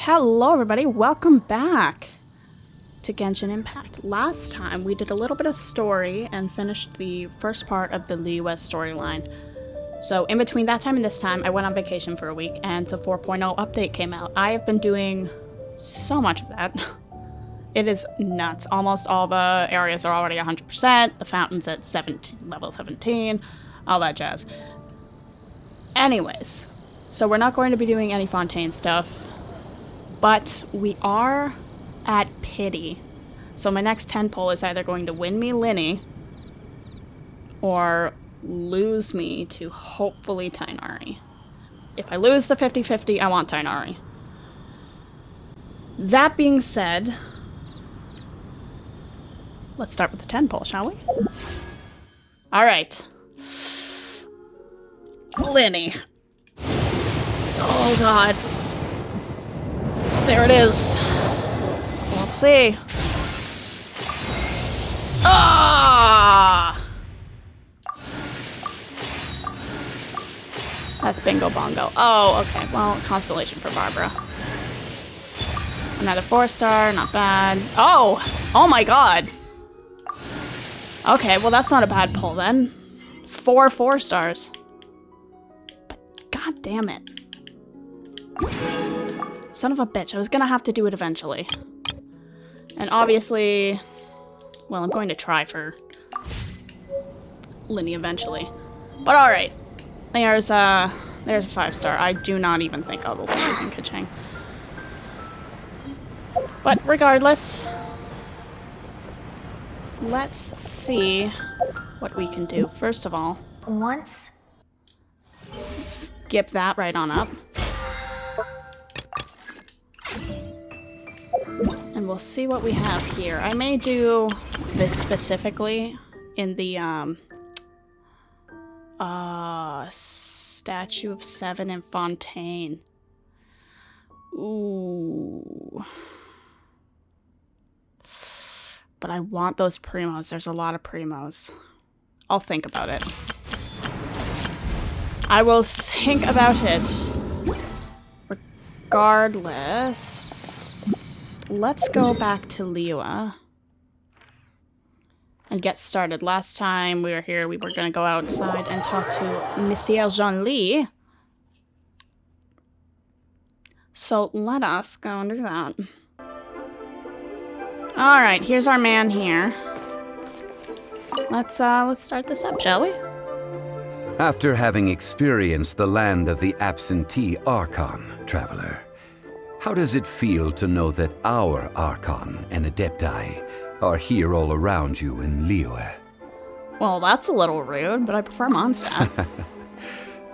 Hello everybody, welcome back to Genshin Impact. Last time we did a little bit of story and finished the first part of the Liyue storyline. So in between that time and this time, I went on vacation for a week and the 4.0 update came out. I have been doing so much of that. It is nuts. Almost all the areas are already 100%, the fountain's at level 17, all that jazz. Anyways, so we're not going to be doing any Fontaine stuff. But we are at Pity. So my next 10 pull is either going to win me Linny or lose me to hopefully Tighnari. If I lose the 50-50, I want Tighnari. That being said, let's start with the 10 pull, shall we? Alright. Linny. Oh god. There it is. We'll see. Ah! That's bingo bongo. Oh, okay. Well, constellation for Barbara. Another 4-star, not bad. Oh! Oh my god! Okay, well that's not a bad pull then. 4 4-stars. But god damn it. Son of a bitch, I was gonna have to do it eventually. And obviously, well, I'm going to try for Linny eventually. But alright. There's a 5-star. I do not even think I will be using Kachang. But regardless, let's see what we can do. First of all, skip that right on up. And we'll see what we have here. I may do this specifically in the Statue of 7 in Fontaine. Ooh. But I want those primos. There's a lot of primos. I'll think about it. I will think about it. Regardless, let's go back to Liyue and get started. Last time we were here, we were going to go outside and talk to Monsieur ZHONGLI. So let us go and do that. Alright, here's our man here. Let's start this up, shall we? After having experienced the land of the absentee Archon, traveler, how does it feel to know that our Archon and Adepti are here all around you in Liyue? Well, that's a little rude, but I prefer Mondstadt.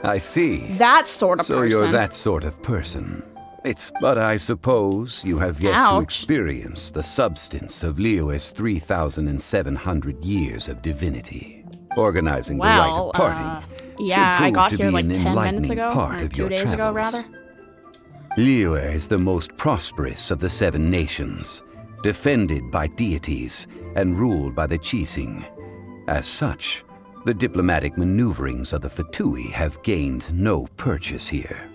I see. That sort of person. So you're that sort of person. But I suppose you have yet to experience the substance of Liyue's 3,700 years of divinity. Organizing the rite of parting yeah, should prove I got to here be like an 10 minutes enlightening ago, part or of 2 your days travels. ago, rather. Liyue is the most prosperous of the 7 nations, defended by deities and ruled by the Qixing. As such, the diplomatic maneuverings of the Fatui have gained no purchase here.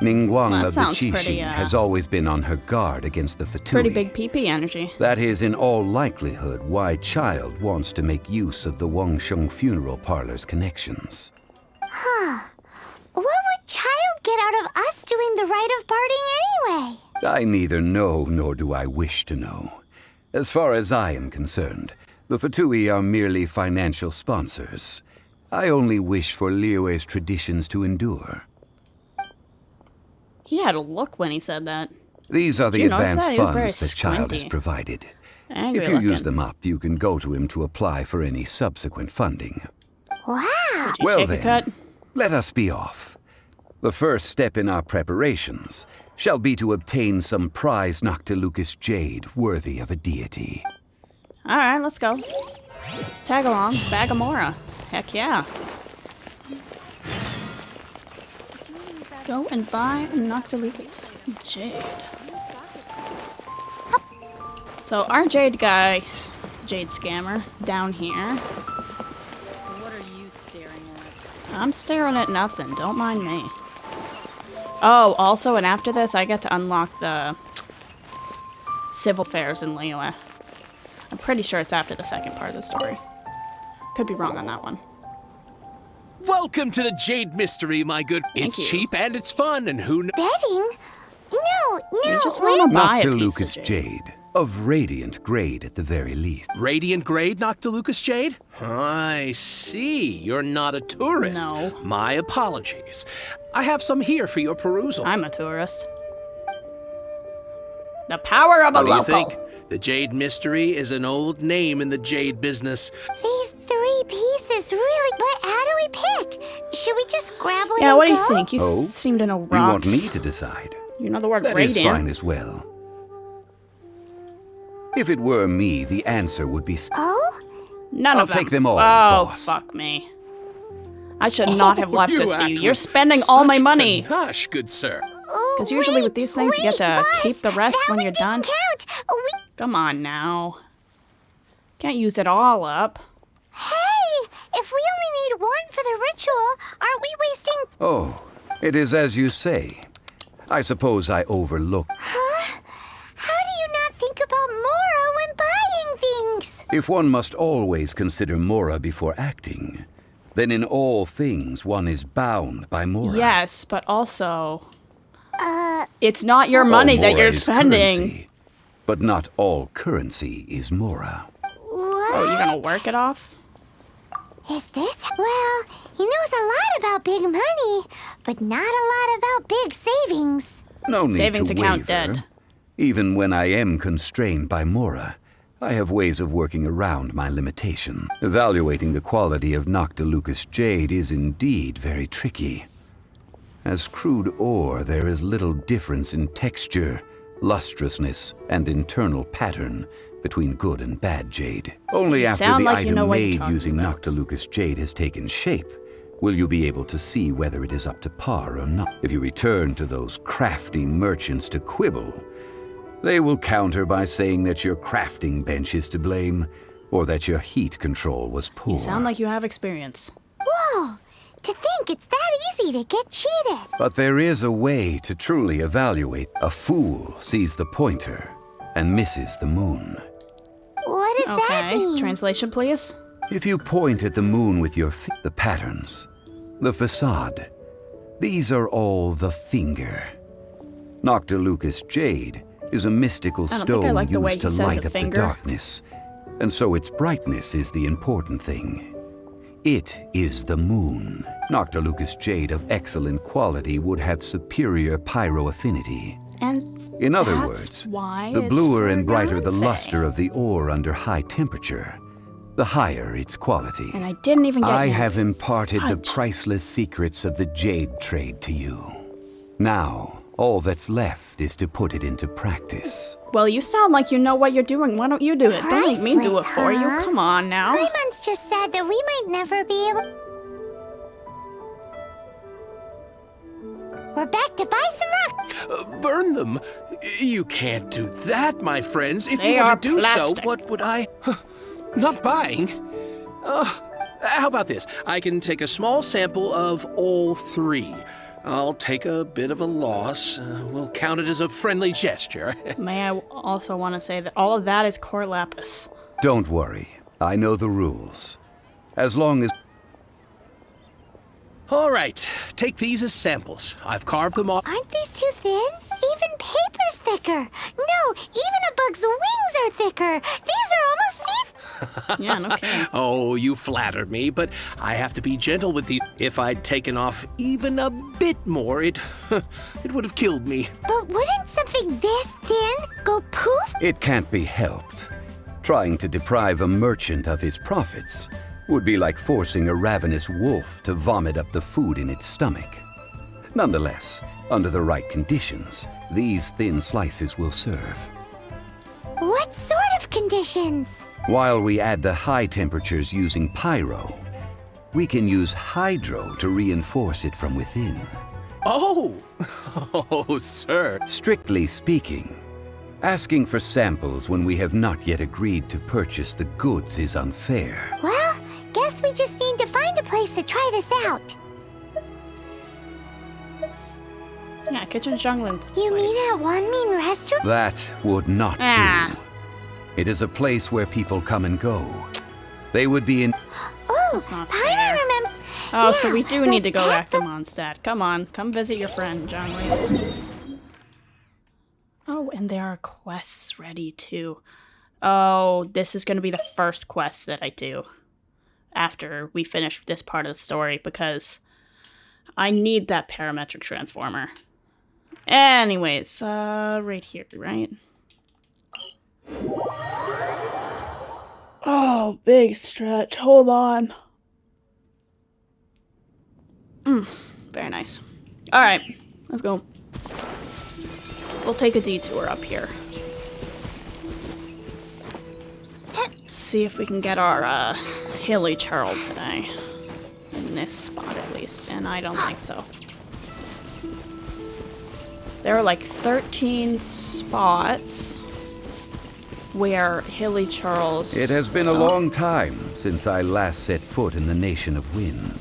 Ningguang of the Qixing has always been on her guard against the Fatui. Pretty big PP energy. That is in all likelihood why Child wants to make use of the Wangsheng funeral parlor's connections. Huh. What would Child get out of us doing the rite of parting anyway? I neither know nor do I wish to know. As far as I am concerned, the Fatui are merely financial sponsors. I only wish for Liyue's traditions to endure. He had a look when he said that. These are the advanced funds that squinty. Child has provided. Angry if you looking. use them up, you can go to him to apply for any subsequent funding. Wow. Well then, let us be off. The first step in our preparations shall be to obtain some prize Noctilucous jade worthy of a deity. Alright, let's go. Tag along. Bagamora. Heck yeah. Go and buy Noctilucous jade. So our jade guy, jade scammer, down here. What are you staring at? I'm staring at nothing. Don't mind me. Oh, also, and after this, I get to unlock the civil fairs in Liyue. I'm pretty sure it's after the second part of the story. Could be wrong on that one. Welcome to the Jade Mystery, my good. It's you. cheap and it's fun, and who knows? Betting? No, You just we're- want to buy a Nocta piece Lucas of Jade, of radiant grade at the very least. Radiant grade, Nocta Lucas Jade? I see. You're not a tourist. No. My apologies. I have some here for your perusal. I'm a tourist. The power of a What do you local. think? The Jade Mystery is an old name in the jade business. These 3 pieces really. But how do we pick? Should we just grab one Yeah, and what do go? you think? You Oh? seem to know You rocks. want me to decide? You know the word That is radiant. fine as well. If it were me, the answer would be... Oh? None I'll of them. take them all, Oh, boss. fuck me. I should not have left you this to act you. You're with spending all my such money. Panache, good sir. Because usually with these things, you get to boss, keep the rest that when one you're done. didn't count. Come on now. Can't use it all up. Hey, if we only need 1 for the ritual, aren't we wasting? Oh, it is as you say. I suppose I overlooked. Huh? How do you not think about Mora when buying things? If one must always consider Mora before acting, then in all things one is bound by Mora. Yes, but also... it's not your money All that Mora you're is spending. currency, but not all currency is Mora. What? Oh, you're gonna work it off? Is this? Well, he knows a lot about big money, but not a lot about big savings. No need Savings to account waver. dead. Even when I am constrained by Mora, I have ways of working around my limitation. Evaluating the quality of Nocta Lucas Jade is indeed very tricky. As crude ore, there is little difference in texture, lustrousness, and internal pattern between good and bad jade. Only You after sound the like you know item what you're made talking using about. Nocta Lucas Jade has taken shape will you be able to see whether it is up to par or not. If you return to those crafty merchants to quibble, they will counter by saying that your crafting bench is to blame, or that your heat control was poor. You sound like you have experience. Whoa! To think it's that easy to get cheated. But there is a way to truly evaluate. A fool sees the pointer and misses the moon. What does that Okay, mean? translation please. If you point at the moon with your the patterns, the facade, these are all the finger. Nocta Lucas Jade is a mystical I don't think I stone like the way used he to said light the up the finger. darkness, and so its brightness is the important thing. It is the moon. Nocta Lucas Jade of excellent quality would have superior pyro affinity. And In other that's words, why the it's bluer for and brighter the Yanfei. luster of the ore under high temperature, the higher its quality. And I didn't even get I Yanfei. have imparted the Fudge. priceless secrets of the jade trade to you. Now, all that's left is to put it into practice. Well, you sound like you know what you're doing. Why don't you do it? Don't make me do it Priceless, for you. huh? Come on now. Hyman's just said that we might never be able. We're back to buy some rock. Burn them? You can't do that, my friends. If They you were are to do plastic. so, what would I... Not buying? How about this? I can take a small sample of all 3. I'll take a bit of a loss. We'll count it as a friendly gesture. May I also want to say that all of that is core lapis. Don't worry, I know the rules. As long as... All right, take these as samples. I've carved them off. Aren't these too thin? Even paper's thicker. No, even a bug's wings are thicker. These are almost see. Yeah, no kidding. Oh, you flatter me, but I have to be gentle with you. If I'd taken off even a bit more, it would have killed me. But wouldn't something this thin go poof? It can't be helped. Trying to deprive a merchant of his profits would be like forcing a ravenous wolf to vomit up the food in its stomach. Nonetheless, under the right conditions, these thin slices will serve. What sort of conditions? While we add the high temperatures using pyro, we can use hydro to reinforce it from within. Oh, oh, sir. Strictly speaking, asking for samples when we have not yet agreed to purchase the goods is unfair. Well, guess we just need to find a place to try this out. Yeah, kitchen jungling. You place. mean at One Mean Restaurant? That would not Ah. do. It is a place where people come and go. They would be in... Oh, That's not Paimon fair. remember. Oh, so Now, we do need to let's go pack back to Mondstadt. Come on, come visit your friend, Zhongli. Oh, and there are quests ready too. Oh, this is going to be the first quest that I do after we finish this part of the story because I need that parametric transformer. Anyways, right here, right? Oh, big stretch. Hold on. Very nice. Alright, let's go. We'll take a detour up here. See if we can get our hilly churl today. In this spot at least, and I don't think so. There are like 13 spots where hilly churls... It has been a long time since I last set foot in the Nation of Wind.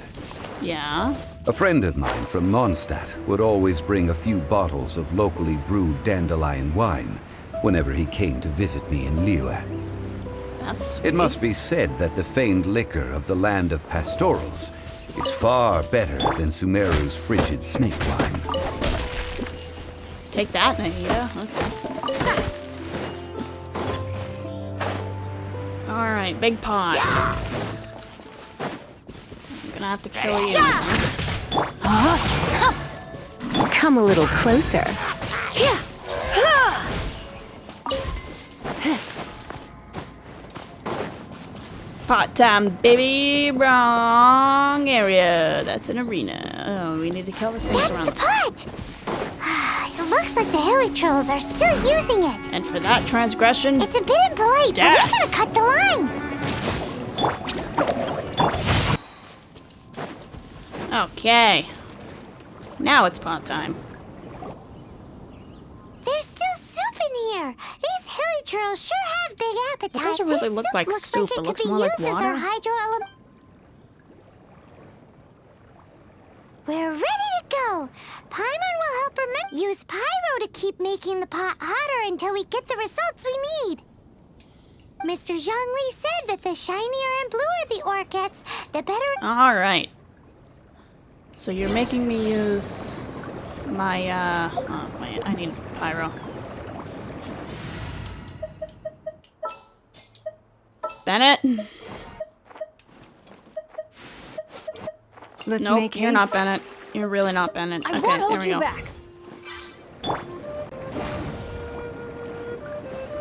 Yeah? A friend of mine from Mondstadt would always bring a few bottles of locally brewed dandelion wine whenever he came to visit me in Liyue. That's It must be said that the famed liquor of the land of pastorals is far better than Sumeru's frigid snake wine. Take that, Naida. Okay. Alright, big pot. I'm gonna have to kill you. Come a little closer. Pot time, baby. Wrong area. That's an arena. Oh, we need to kill the things That's around. the pot! It looks like the hilly trolls are still using it. And for that transgression, It's a bit impolite, Death. but we gotta cut the line. okay. Now it's pot time. There's still soup in here. These hilly trolls sure have big appetite. It doesn't really This look like looks soup. Like It it looks could be more like used as our water. hydroelement. We're ready to go. Paimon will help remember. Use pyro to keep making the pot hotter until we get the results we need. Mr. Zhongli said that the shinier and bluer the ore gets, the better. Alright. So you're making me use my, oh, wait, I need pyro. Bennett? Let's Nope, make you're not haste. Bennett. You're really not Bennett. I Okay, won't there hold we you go. back.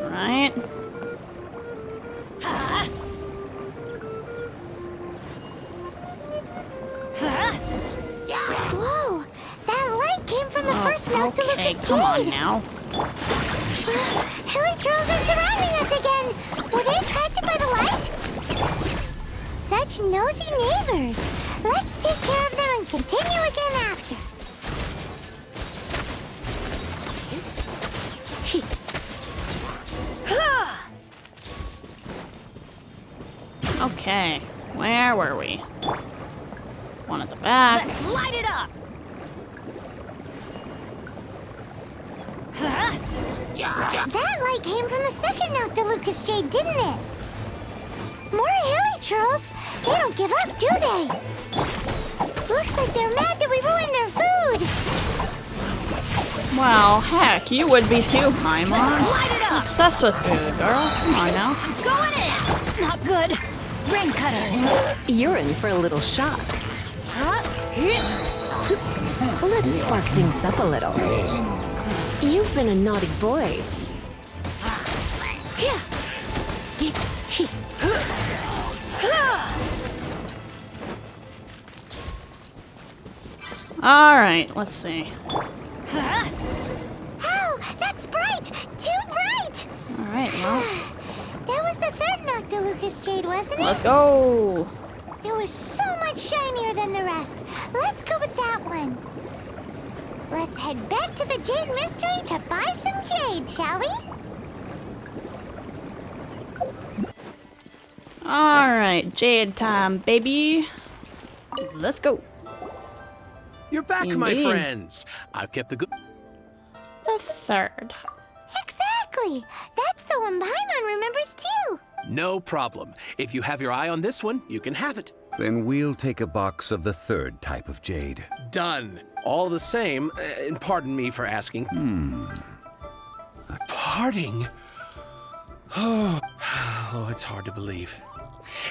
Right. Whoa! That light came from the first note to okay, Lucas come on Jade. now. Hilly trolls are surrounding us again. Were they attracted by the light? Such nosy neighbors. Let's take care of them and continue again after. Okay, where were we? One at the back. Let's light it up. That light came from the second note to Lucas Jade, didn't it? More hilly trolls. They don't give up, do they? Looks like they're mad that we ruined their food. Well, heck, you would be too, Paimon. Light it up. Obsessed with food, girl. Come on now. Going in. Not good. Rain cutter. You're in for a little shock. Let's spark things up a little. You've been a naughty boy. Alright, let's see. Oh, that's bright! Too bright! Alright, well, That was the third note to Lucas Jade, wasn't it? let's go. It was so much shinier than the rest. Let's go with that one. Let's head back to the Jade Mystery to buy some jade, shall we? Alright, Jade time, baby. Let's go. You're back, my Indeed. friends. I've kept the good... The third. Exactly. That's the one Paimon remembers too. No problem. If you have your eye on this one, you can have it. Then we'll take a box of the third type of jade. Done. All the same, and pardon me for asking. Parting? Oh, it's hard to believe.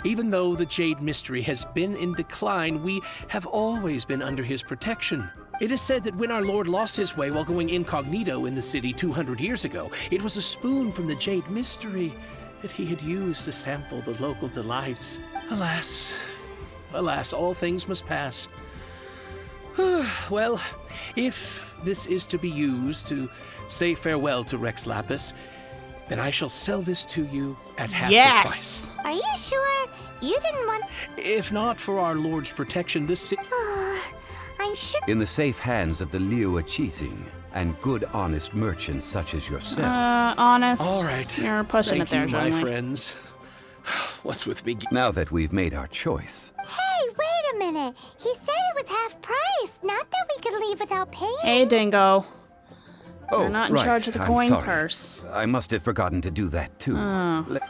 Even though the Jade Mystery has been in decline, we have always been under his protection. It is said that when our Lord lost his way while going incognito in the city 200 years ago, it was a spoon from the Jade Mystery that he had used to sample the local delights. Alas, alas, all things must pass. Well, if this is to be used to say farewell to Rex Lapis, then I shall sell this to you at half the price. Yes. Are you sure? You didn't want... If not for our Lord's protection, this city... I'm sure... In the safe hands of the Liu Chising and good, honest merchants such as yourself. Honest. All right. You're pushing Thank it there, you, my Zhongli. friends. What's with me? Now that we've made our choice, Hey, wait a minute. He said it was half price, not that we could leave without paying. Hey, Dingo. oh, You're not in right, charge of the I'm coin sorry. purse. I must have forgotten to do that too.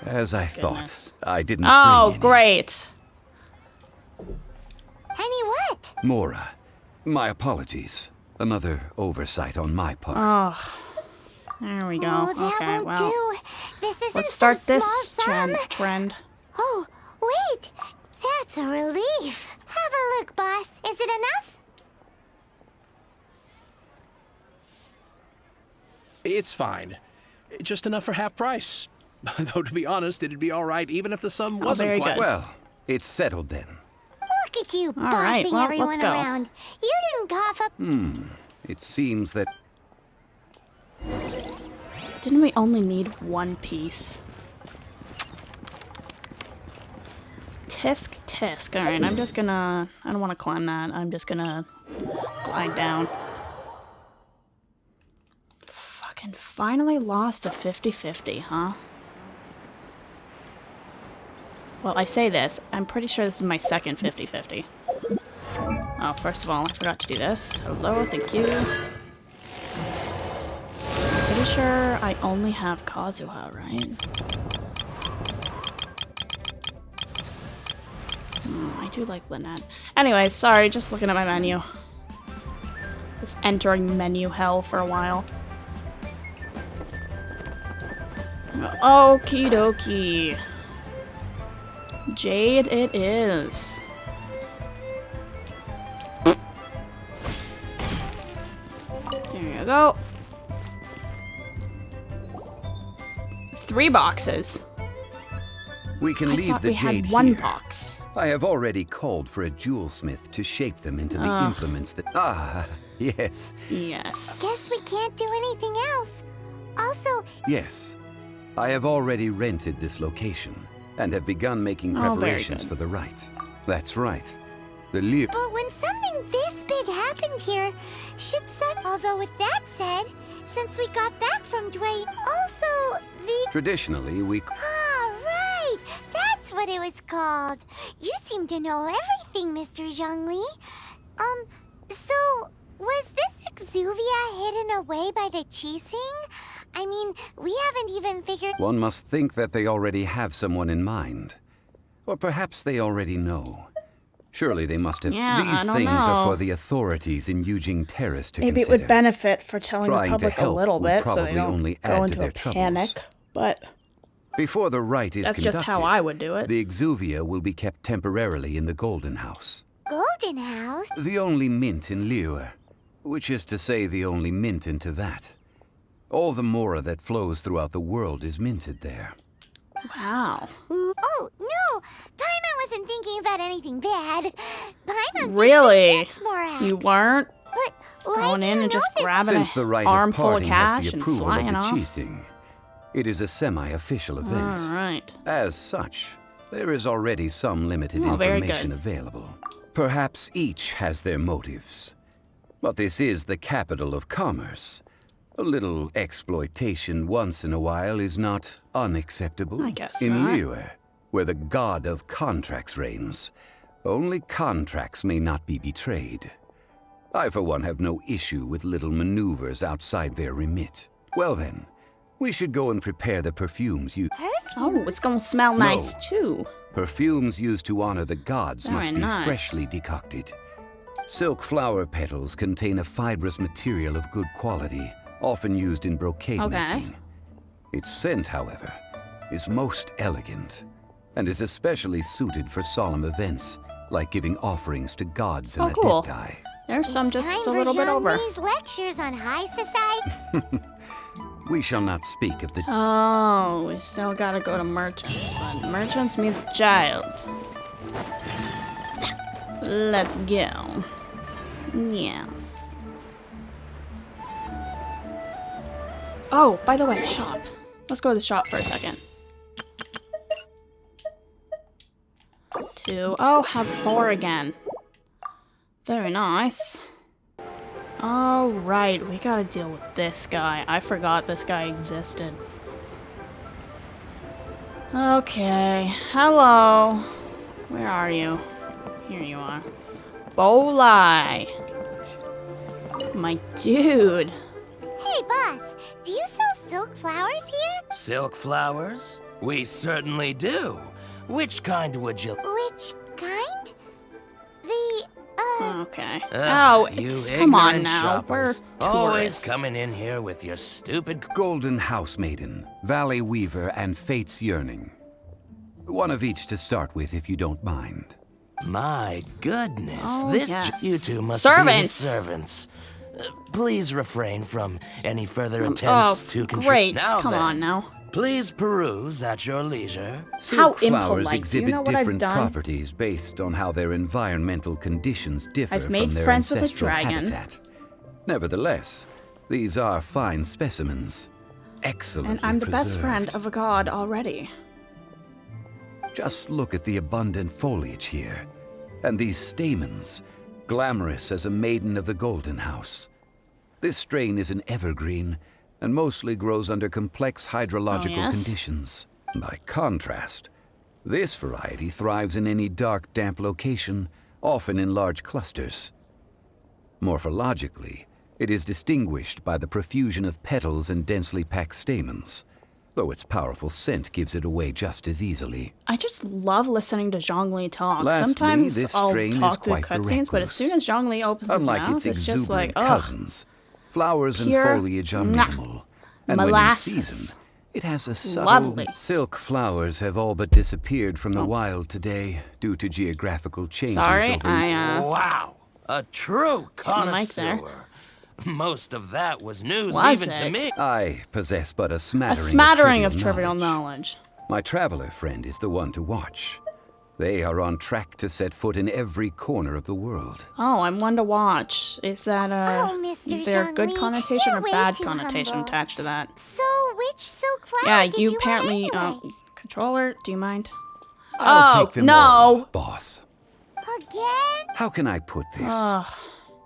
As I Goodness. thought, I didn't Oh, bring any. great. Any what? Mora, my apologies. Another oversight on my part. Oh, there we go. Oh, that Okay, won't well, do. This isn't let's some start this small sum. trend. Oh, wait. That's a relief. Have a look, boss. Is it enough? It's fine. Just enough for half price. Though, to be honest, it'd be all right even if the sum wasn't very quite... good. Well, it's settled then. Look at you All right, bossing well, everyone let's go. around. You didn't cough up... It seems that Didn't we only need one piece? Tisk, tisk. Alright, I'm just gonna... I don't want to climb that. I'm just gonna glide down. Fucking finally lost a 50-50, huh? Well, I say this. I'm pretty sure this is my second 50-50. Oh, first of all, I forgot to do this. Hello, thank you. Pretty sure I only have Kazuha, right? I do like Lynette. Anyways, sorry, just looking at my menu. Just entering menu hell for a while. Okie dokie. Jade it is. There you go. 3 boxes. we can I leave thought the we jade had 1 here. box. I have already called for a jewelsmith to shape them into the implements that... Ah, yes, Yes. Guess we can't do anything else. Also, yes. I have already rented this location and have begun making Oh, very preparations good. for the rite. That's right. The Liu... but when something this big happened here, should such... Although with that said, since we got back from Dway, also the... Traditionally, we... Ah, right! That's what it was called. You seem to know everything, Mr. Zhongli. So, was this exuvia hidden away by the Qixing? I mean, we haven't even figured... One must think that they already have someone in mind. Or perhaps they already know. Surely they must have... Yeah, I These don't things are know. for the authorities in Eugene Terrace to Maybe it consider. would benefit for telling the Trying to public a help little would bit so they probably don't only go add to into their a panic. troubles. But Before the rite is that's conducted, just how I would do it. the exuvia will be kept temporarily in the Golden House. Golden House? The only mint in Liyue, which is to say the only mint in Tevat. All the mora that flows throughout the world is minted there. Wow. Oh, no! Paimon wasn't thinking about anything bad. Paimon Really? thinks it's Morax. You weren't But why going do in you and just know this? grabbing Since the an rite of armful of parting has cash the and approval of flying the off? Qixing, it is a semi-official event. Alright. As such, there is already some limited Oh, very information good. available. Perhaps each has their motives. But this is the capital of commerce. A little exploitation once in a while is not unacceptable. I guess in not. Liyue, where the god of contracts reigns, only contracts may not be betrayed. I, for one, have no issue with little maneuvers outside their remit. Well then, we should go and prepare the perfumes you... Oh, it's gonna smell nice too. Perfumes used to honor the gods must Very be nice. freshly decocted. Silk flower petals contain a fibrous material of good quality, often used in brocade making. Its scent, however, is most elegant, and is especially suited for solemn events, like giving offerings to gods and cool. adepti. There's some It's just time a for little bit over. Zhongli's lectures on high society. We shall not speak of the... Oh, we still gotta go to merchants, but merchants means child. Let's go. Yes. Oh, by the way, shop. Let's go to the shop for a second. 2. Oh, have 4 again. Very nice. Oh, right. We gotta deal with this guy. I forgot this guy existed. Okay. Hello. Where are you? Here you are. Bolai. My dude. Hey, boss, do you sell silk flowers here? Silk flowers? We certainly do. Which kind would you... Which kind? The, Okay. Ugh, Oh, you come on ignorant now. shoppers. We're Always tourists. coming in here with your stupid... Golden Housemaiden, Valley Weaver, and Fate's Yearning. One of each to start with, if you don't mind. My goodness, Oh, this... yes. You two must be Servants. his servants. Please refrain from any further Oh, attempts to control... great. Now Come then, on now. Please peruse at your leisure. Silk How flowers impolite. Do you exhibit know what I've different done? properties based on how their environmental conditions differ I've made from their friends with a ancestral dragon. habitat. Nevertheless, these are fine specimens, excellently And I'm the best preserved. friend of a god already. Just look at the abundant foliage here, and these stamens, glamorous as a maiden of the Golden House. This strain is an evergreen, and mostly grows under complex hydrological yes? conditions. By contrast, this variety thrives in any dark, damp location, often in large clusters. Morphologically, it is distinguished by the profusion of petals and densely packed stamens, though its powerful scent gives it away just as easily. I just love listening to Zhongli talk. Lastly, Sometimes this I'll strain is talk through quite the cutscenes, but as recluse. soon as Zhongli opens his Unlike mouth, its it's just like, exuberant ugh. cousins, flowers and Pure foliage are mwah. minimal, and Molasses. when in season, it has a subtle... Lovely. Silk flowers have all but disappeared from the wild today due to geographical changes Sorry, over... Wow, a true the mic there. connoisseur. Most of that was news Was even to it? me. I possess but a A smattering, smattering of trivial knowledge. My traveler friend is the one to watch. They are on track to set foot in every corner of the world. Oh, I'm one to watch. Is that Oh, Mr. is there a good Zhongli, connotation you're or way bad too connotation humble. attached to that? So, which silk flower Yeah, did you want apparently anyway? controller, do you mind? I'll Oh, take them no. all, boss. Again? How can I put this? Ugh.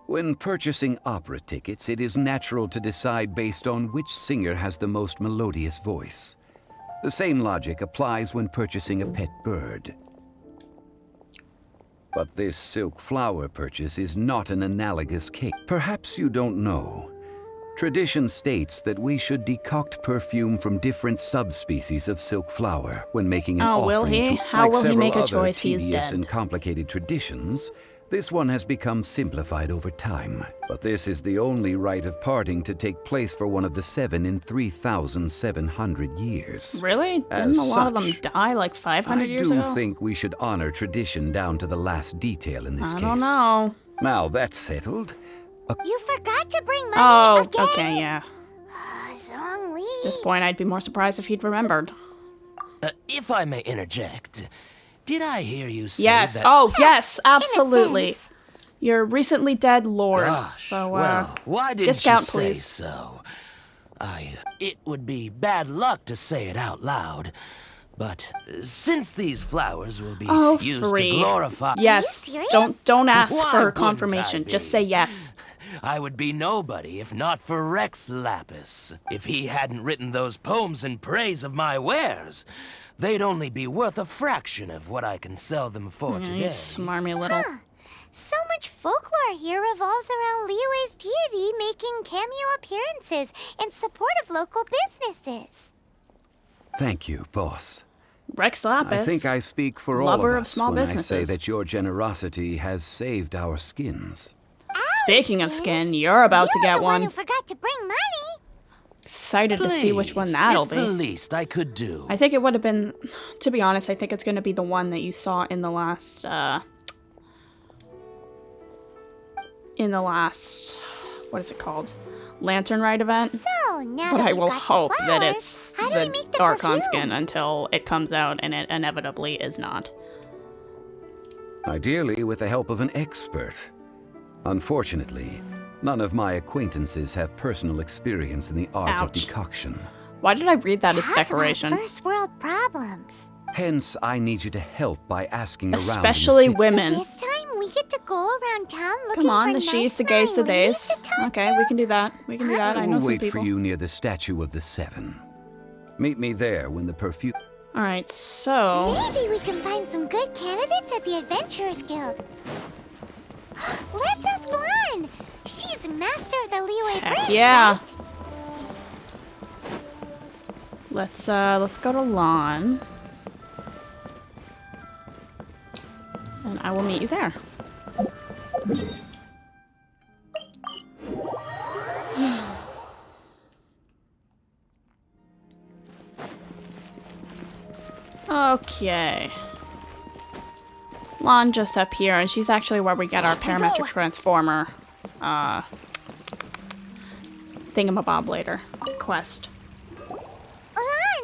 When purchasing opera tickets, it is natural to decide based on which singer has the most melodious voice. The same logic applies when purchasing a pet bird. But this silk flower purchase is not an analogous case. Perhaps you don't know. Tradition states that we should decoct perfume from different subspecies of silk flower when making an Oh, will offering he? to... How like will he several make a other choice? He is tedious dead. and complicated traditions, this one has become simplified over time. But this is the only rite of parting to take place for one of the 7 in 3,700 years. Really? As Didn't a lot of them such, die like 500 I years do ago? think we should honor tradition down to the last detail in this I case. don't know. Now that's settled. You forgot to bring money Oh, again. okay, yeah. Zhongli. At this point, I'd be more surprised if he'd remembered. If I may interject, did I hear you say Yes. that... Oh, yes, absolutely. sense. Your recently dead lord. Gosh, So, well, why didn't discount, you say please. so? It would be bad luck to say it out loud, but since these flowers will be Oh, used free. to glorify... Yes. Are you serious? Don't ask Why for wouldn't confirmation. I Just be? say yes. I would be nobody if not for Rex Lapis. If he hadn't written those poems in praise of my wares, they'd only be worth a fraction of what I can sell them for You today. smarmy little. So much folklore here revolves around Liyue's deity making cameo appearances in support of local businesses. Thank you, boss. Rex Lapis. I think I speak for all lover of of us small when businesses. I say that your generosity has saved our skins. Speaking of skin, you're about to You were get the one one. who forgot to bring money. Excited to see which one Please, that'll it's be. the least I could do. I think it would have been, to be honest, I think it's going to be the one that you saw in the last, what is it called? Lantern Rite event. So now But that I we've will got the hope that flowers, it's how do we the make the Archon perfume? skin until it comes out, and it inevitably is not. Ideally with the help of an expert. Unfortunately, none of my acquaintances have personal experience in the art of Ouch. decoction. Why did I read that as Talk about decoration? first world problems. Hence, I need you to help by asking around in the Especially city. women. So this time we get to go around town looking Come on, for the she's, nice the gays, the smelling ladies days. to talk Okay, to. we can do that. We can do that. I know We'll some wait people. for you near the statue of the Seven. Meet me there when the perfume... Alright, so... Maybe we can find some good candidates at the Adventurers Guild. Let's ask Lan. She's master of the Liyue Heck Bridge, yeah. right? Let's go to Lon. And I will meet you there. Okay. Lon just up here, and she's actually where we get our parametric transformer thingamabob later quest. Lan,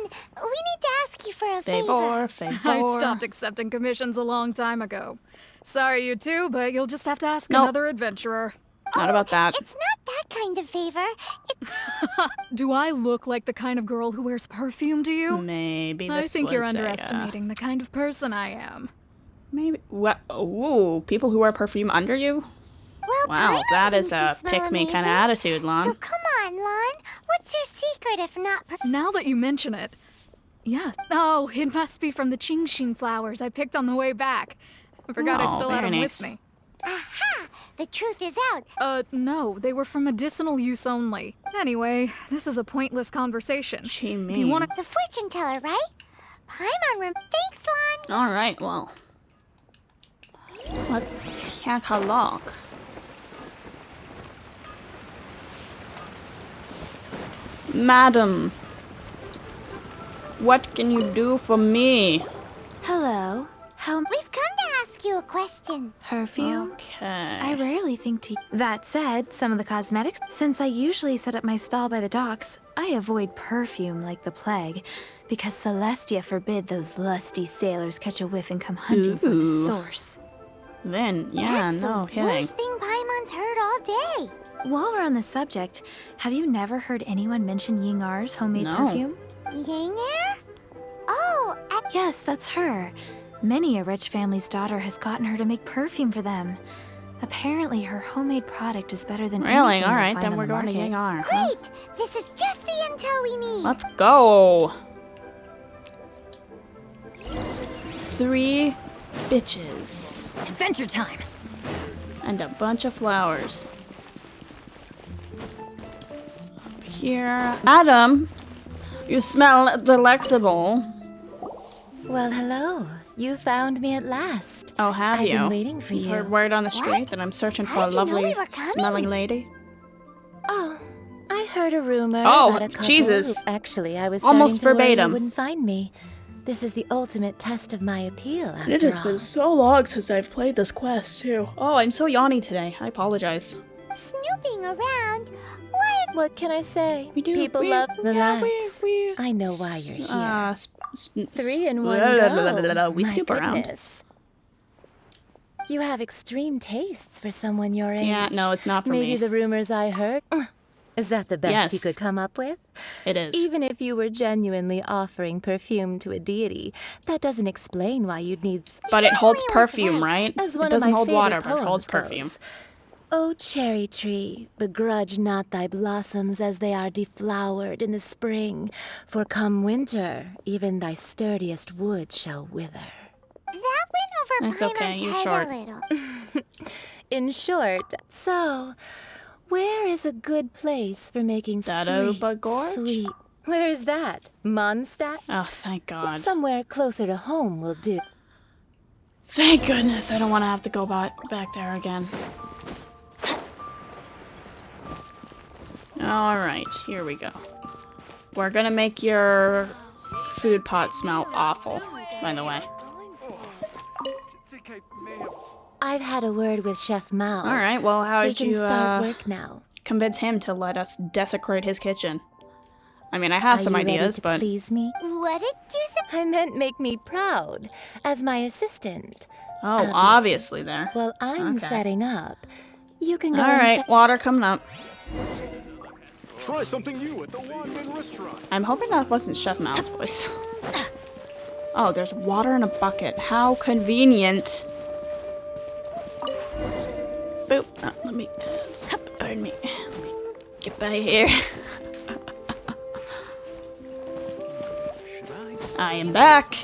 we need to ask you for a Favor, favor. favor. I stopped accepting commissions a long time ago. Sorry, you too, but you'll just have to ask Nope. another adventurer. Not about that. It's not that kind of favor. Do I look like the kind of girl who wears perfume to you? Maybe this I think you're was underestimating the kind of person I am. Maybe what? Ooh, people who wear perfume under you? Well, Wow, Paimon that is thinks a you smell pick me kind of amazing. attitude, So Lon. come on, Lan. What's your secret if not Now that you mention it, yes. Oh, it must be from the Genshin flowers I picked on the way back. I forgot I Oh, still had very them nice. with me. Aha! The truth is out. No, they were for medicinal use only. Anyway, this is a pointless conversation. She If you want to The fortune teller, right? Paimon Thanks, Lan. All right, well, let's take a look. Madam, what can you do for me? Hello. How We've come to ask you a question. perfume? Okay. I rarely think to. That said, some of the cosmetics, since I usually set up my stall by the docks, I avoid perfume like the plague, because Celestia forbid those lusty sailors catch a whiff and come hunting for the Ooh. source. Then, yeah, That's no the kidding. worst thing Paimon's heard all day. While we're on the subject, have you never heard anyone mention Yingar's homemade No. perfume? Yanger? Oh, Yes, that's her. Many a rich family's daughter has gotten her to make perfume for them. Apparently, her homemade product is better than Really? anything All you'll right, find then on we're the going to market. Yangar. Huh? great. This is just the intel we need. Let's go. 3 bitches Adventure time! and a bunch of flowers. Up here, Adam, you smell delectable. Well, hello. You found me at last. Oh, have I've you? been waiting for you. Heard word on the What? street that I'm searching for How a did you know lovely we were coming? smelling lady. Oh, I heard a rumor Oh, about a couple. Jesus. Actually, I was Almost starting to worry verbatim. you wouldn't find me. This is the ultimate test of my appeal, after It has all. been so long since I've played this quest, too. Oh, I'm so yawny today. I apologize. Snooping around. Why? What can I say? We do. People we, love. yeah, Relax. we- I know why you're here. 3 in one blah, go. blah, blah, blah, blah. We My snoop around. goodness. You have extreme tastes for someone your age. Yeah, no, it's not for Maybe me. the rumors I heard. Is that the best you Yes. could come up with? It is. Even if you were genuinely offering perfume to a deity, that doesn't explain why you'd need. But it holds Shirley was perfume, right? As It one of doesn't my hold favorite water, but it holds poems perfume. goes, "O cherry tree, begrudge not thy blossoms as they are deflowered in the spring, for come winter, even thy sturdiest wood shall wither." That went over It's okay, Paimon's you're head short. a little. In short, so, where is a good place for making Dadoba Gorge? sweet? Where is that? Mondstadt? Oh, thank God. Somewhere closer to home will do. Thank goodness I don't want to have to go back there again. Alright, here we go. We're gonna make your food pot smell awful, by the way. I've had a word with Chef Mao. Alright, well, how We did can you start work now. convince him to let us desecrate his kitchen? I mean, I have Are some you ideas, ready to but... please me? What did you say? I meant make me proud as my assistant. Oh, obviously there. Well, I'm Okay. setting up. You can go. and Alright, water coming up. Try something new at the Wanman restaurant. I'm hoping that wasn't Chef Mao's voice. Oh, there's water in a bucket. How convenient. Boop. Let me... Pardon me. Let me get by here. I am back.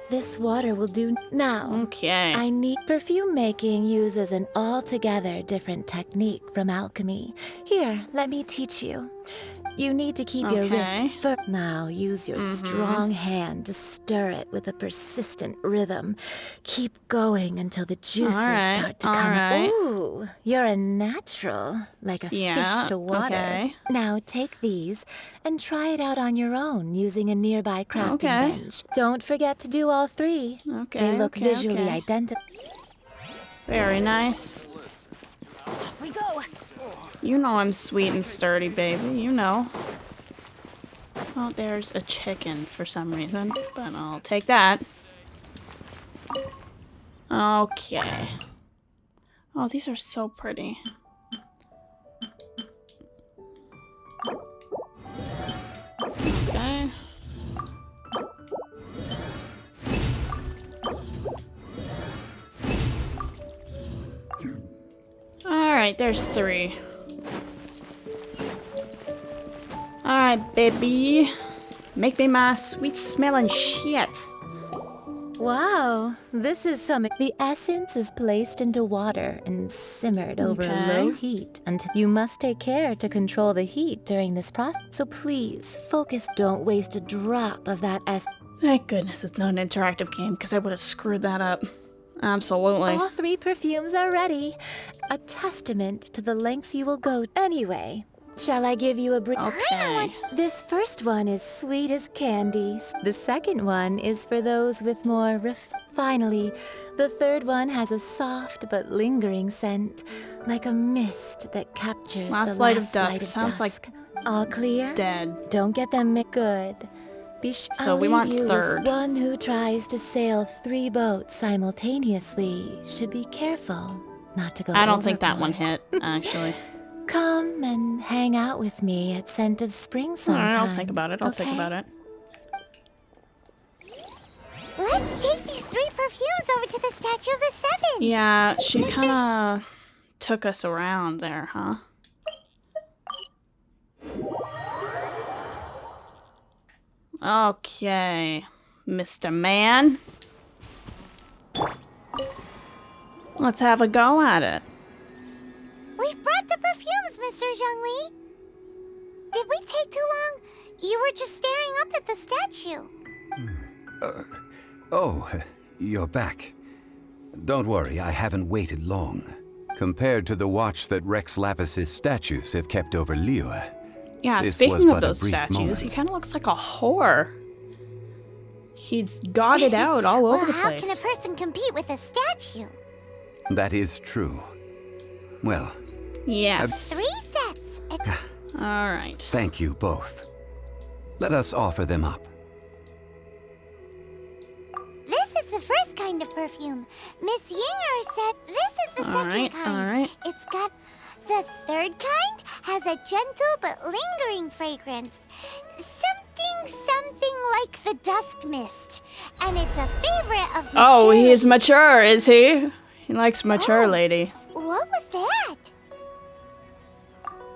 This water will do now. Okay. I need perfume making uses an altogether different technique from alchemy. Here, let me teach you. You need to keep your Okay. wrist firm. Now use your strong hand to stir it with a persistent rhythm. Keep going until the juices Alright, start to come. alright. Ooh, you're a natural, like a Yeah, fish to water. okay. Now take these and try it out on your own using a nearby crafting Okay. bench. Don't forget to do all three. Okay, They look okay, visually okay. identical. Very nice. Off we go. You know I'm sweet and sturdy, baby. You know. Oh, there's a chicken for some reason, but I'll take that. Okay. Oh, these are so pretty. Okay. Alright, there's 3. Alright, baby. Make me my sweet smelling shit. Wow, this is some. The essence is placed into water and simmered over Okay. low heat until you must take care to control the heat during this process. So please focus. Don't waste a drop of that essence. Thank goodness it's not an interactive game, because I would have screwed that up. Absolutely. All 3 perfumes are ready. A testament to the lengths you will go. Anyway, shall I give you a brief? Okay. This first one is sweet as candy. The second one is for those with more Finally, the third one has a soft but lingering scent, like a mist that captures Last the light of last dusk. light of Sounds like dusk. All clear? Dead. Don't get them good. Be sure. So I'll we leave want you third. With one who tries to sail 3 boats simultaneously should be careful not to go. I don't think that one overboard. hit, actually. Come and hang out with me at Scent of Spring sometime. Alright, I'll think about it. I'll think okay? about it. Let's take these 3 perfumes over to the Statue of the Seven. Yeah, she kind of took us around there, huh? Okay, Mr. Man. Let's have a go at it. We've brought the perfumes, Mr. Zhongli. Did we take too long? You were just staring up at the statue. Oh, you're back. Don't worry, I haven't waited long. Compared to the watch that Rex Lapis's statues have kept over Liyue. Yeah, This was speaking of but a those brief statues, moment. he kind of looks like a whore. He's got it out all Well, over the how place. can a person compete with a statue? That is true. Well, Yes. 3 sets. All right. thank you both. Let us offer them up. This is the first kind of perfume. Miss Yinger said this is the second Alright, kind. alright. It's got the third kind has a gentle but lingering fragrance. Something like the dusk mist. And it's a favorite of Oh, mature- he's mature, is he? He likes mature Oh. lady. What was that?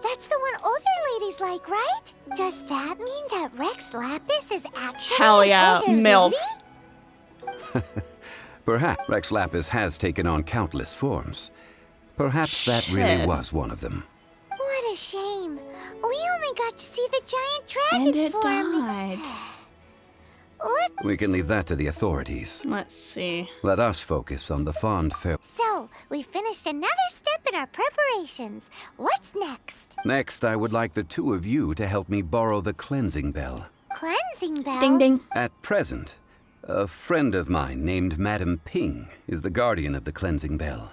That's the one older ladies like, right? Does that mean that Rex Lapis is actually Hell an yeah, older MILF. lady? Perhaps Rex Lapis has taken on countless forms. Perhaps that really Shit. was one of them. What a shame. We only got to see the giant dragon And it form. died. We can leave that to the authorities. Let's see. Let us focus on the fond fair. So, we finished another step in our preparations. What's next? Next, I would like the two of you to help me borrow the cleansing bell. Cleansing bell? Ding ding. At present, a friend of mine named Madame Ping is the guardian of the cleansing bell.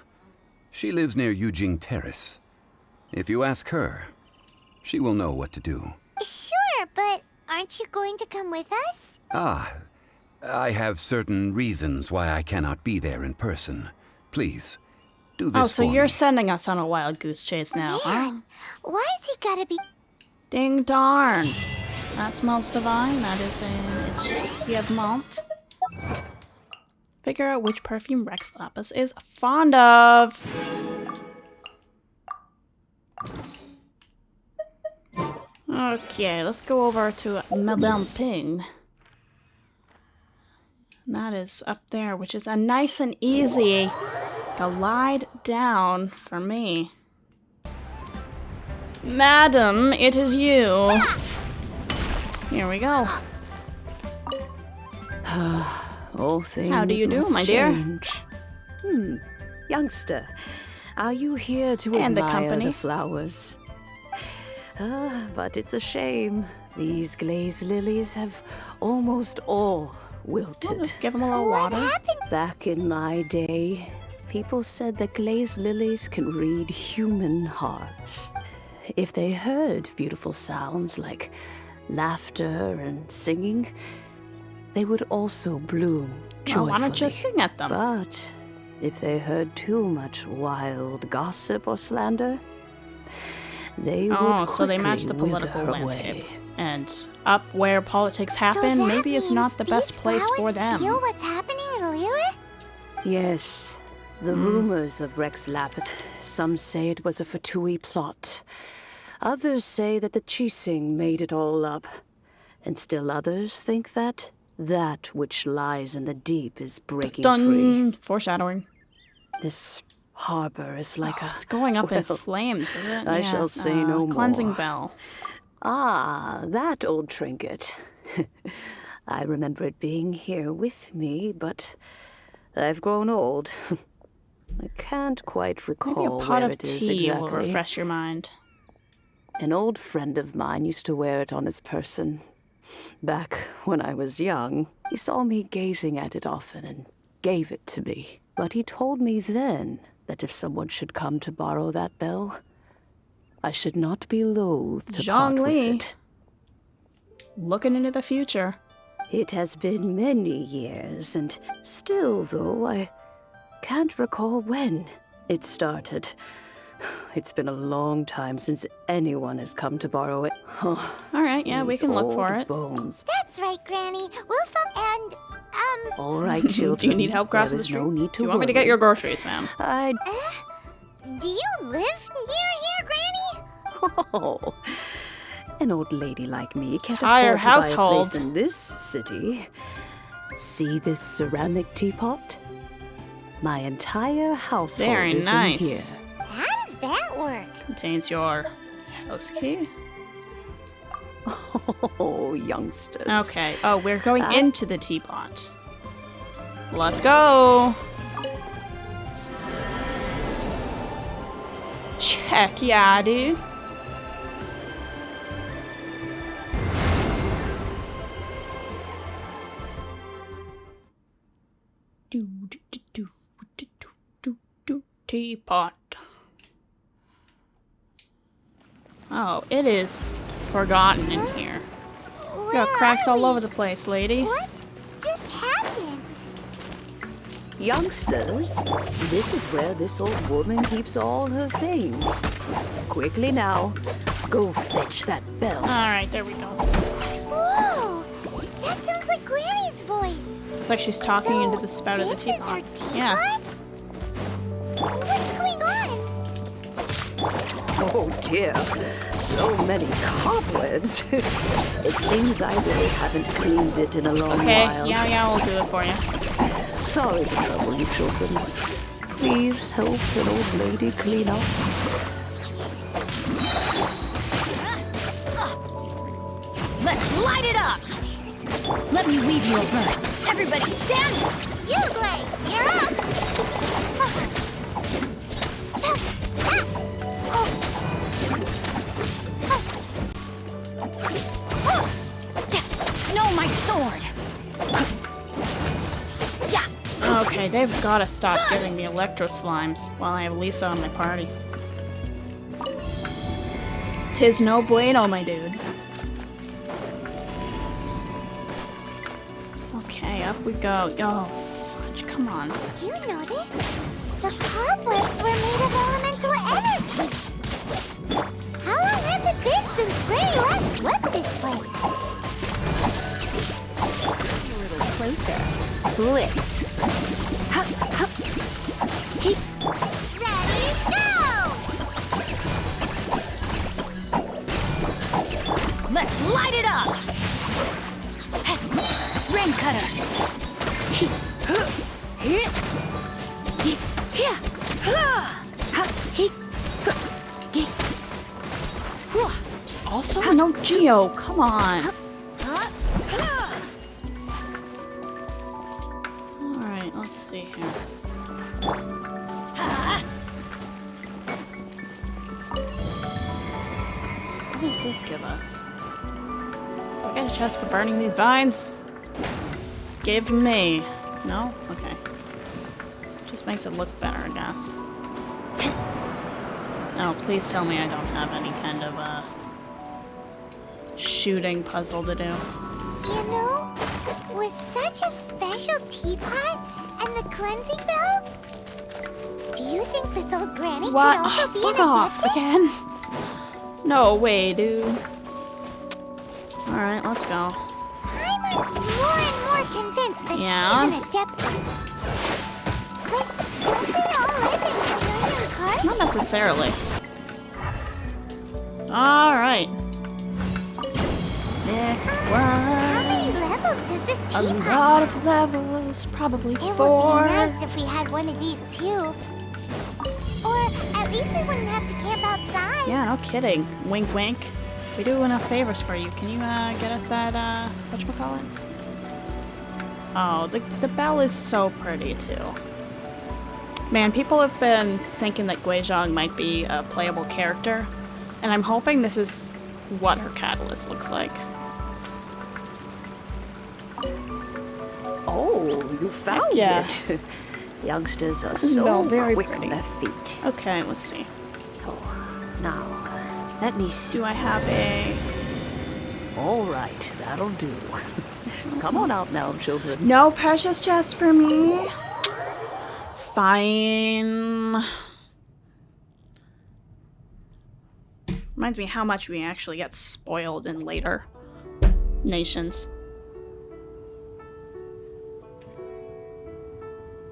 She lives near Yujing Terrace. If you ask her, she will know what to do. Sure, but aren't you going to come with us? Ah, I have certain reasons why I cannot be there in person. Please, do this Oh, so for you're me. sending us on a wild goose chase now, huh? Man, why is he gotta be... Ding darn. That smells divine. That is an Itchy of malt. Figure out which perfume Rex Lapis is fond of. Okay, let's go over to Madame Ping. And that is up there, which is a nice and easy glide down for me. Madam, it is you. Here we go. All things How do you do, must my dear? change. Youngster, are you here to And the admire company. the flowers? But it's a shame. These glazed lilies have almost all wilted. Just give him a little water. Back in my day, people said that glazed lilies can read human hearts. If they heard beautiful sounds like laughter and singing, they would also bloom joyfully. Well, why don't you sing at them? But if they heard too much wild gossip or slander, they Oh, would so they match the quickly political wither landscape. away. And up where politics happen, so that maybe it's not the means best these place for flowers them. Feel what's happening in Liyue? Yes, the rumors of Rex Lapis. Some say it was a Fatui plot. Others say that the Chising made it all up. And still others think that that which lies in the deep is breaking free. Dun! Foreshadowing. This harbor is like It's going up in well, flames, is it? I shall say no Cleansing more. bell. Ah, that old trinket. I remember it being here with me, but I've grown old. I can't quite Maybe a recall pot where of it is tea will exactly. refresh your mind. An old friend of mine used to wear it on his person. Back when I was young, he saw me gazing at it often and gave it to me. But he told me then that if someone should come to borrow that bell, I should not be loath to part with Zhongli. it. Looking into the future. It has been many years, and still, though, I can't recall when it started. It's been a long time since anyone has come to borrow it. Alright, yeah, we These can look for old it. Bones. That's right, Granny. We'll find... All right, children. Do you need help crossing there the is street? no need to Do you want me to worry. get your groceries, ma'am? I... do you live near here, Granny? Oh, an old lady like me can't Entire afford to buy a household. place in this city. See this ceramic teapot? My entire household Very is nice. in here. How does that work? Contains your house key. Oh, youngsters. Okay. Oh, we're going into the teapot. Let's go. Check, yeah, dude. Teapot. Oh, it is forgotten in here. Where Got cracks are all we? over the place, lady. What just happened? Youngsters, this is where this old woman keeps all her things. Quickly now, go fetch that bell. Alright, there we go. Whoa! That sounds like Granny's voice. It's like she's talking So, into the spout of the this is her teapot. teapot? Yeah. What's going on? Oh dear, so many cobwebs. It seems I really haven't cleaned it in a long Okay, while. yeah, we'll do it for you. sorry to trouble you children, but please help an old lady clean up. Let's light it up! Let me weave you a verse. Everybody stand! Uglay, you're up! No, my sword! Okay, they've got to stop giving me electro slimes while I have Lisa on my party. 'Tis no bueno, my dude. Okay, up we go. Oh, fudge, come on. You notice? The cobwebs were made of elemental energy. How long has it been since Gray last swept this place? A little closer. Blitz. Ready, go! Let's light it up! Rain cutter! Also, no Geo, come on. Alright, let's see here. What does this give us? Do I get a chest for burning these vines? Give me. No? Okay. Just makes it look better, I guess. Oh, please tell me I don't have any kind of, shooting puzzle to do. You know, with such a special teapot and the cleansing bell, do you think this old granny What? could also be Fuck an off adeptus? again. No way, dude. Alright, let's go. Paimon's more and more convinced that Yeah? she's an adeptus. But don't they all live in trillion cars? Not necessarily. Alright. Next How one. many levels does this A teapot lot have? of levels. Probably It would 4. be nice if we had one of these too. Or at least we wouldn't have to camp outside. Yeah, no kidding. Wink, wink. We do enough favors for you. Can you get us that, whatchamacallit? Oh, the bell is so pretty, too. Man, people have been thinking that Guizhong might be a playable character, and I'm hoping this is what her catalyst looks like. Oh, you found Yeah. it. Youngsters are No, so very quick pretty. on their feet. Okay, let's see. Oh, now, let me see. Do I have a... All right, that'll do. Come on out now, children. No precious chest for me? Fine. Reminds me how much we actually get spoiled in later nations.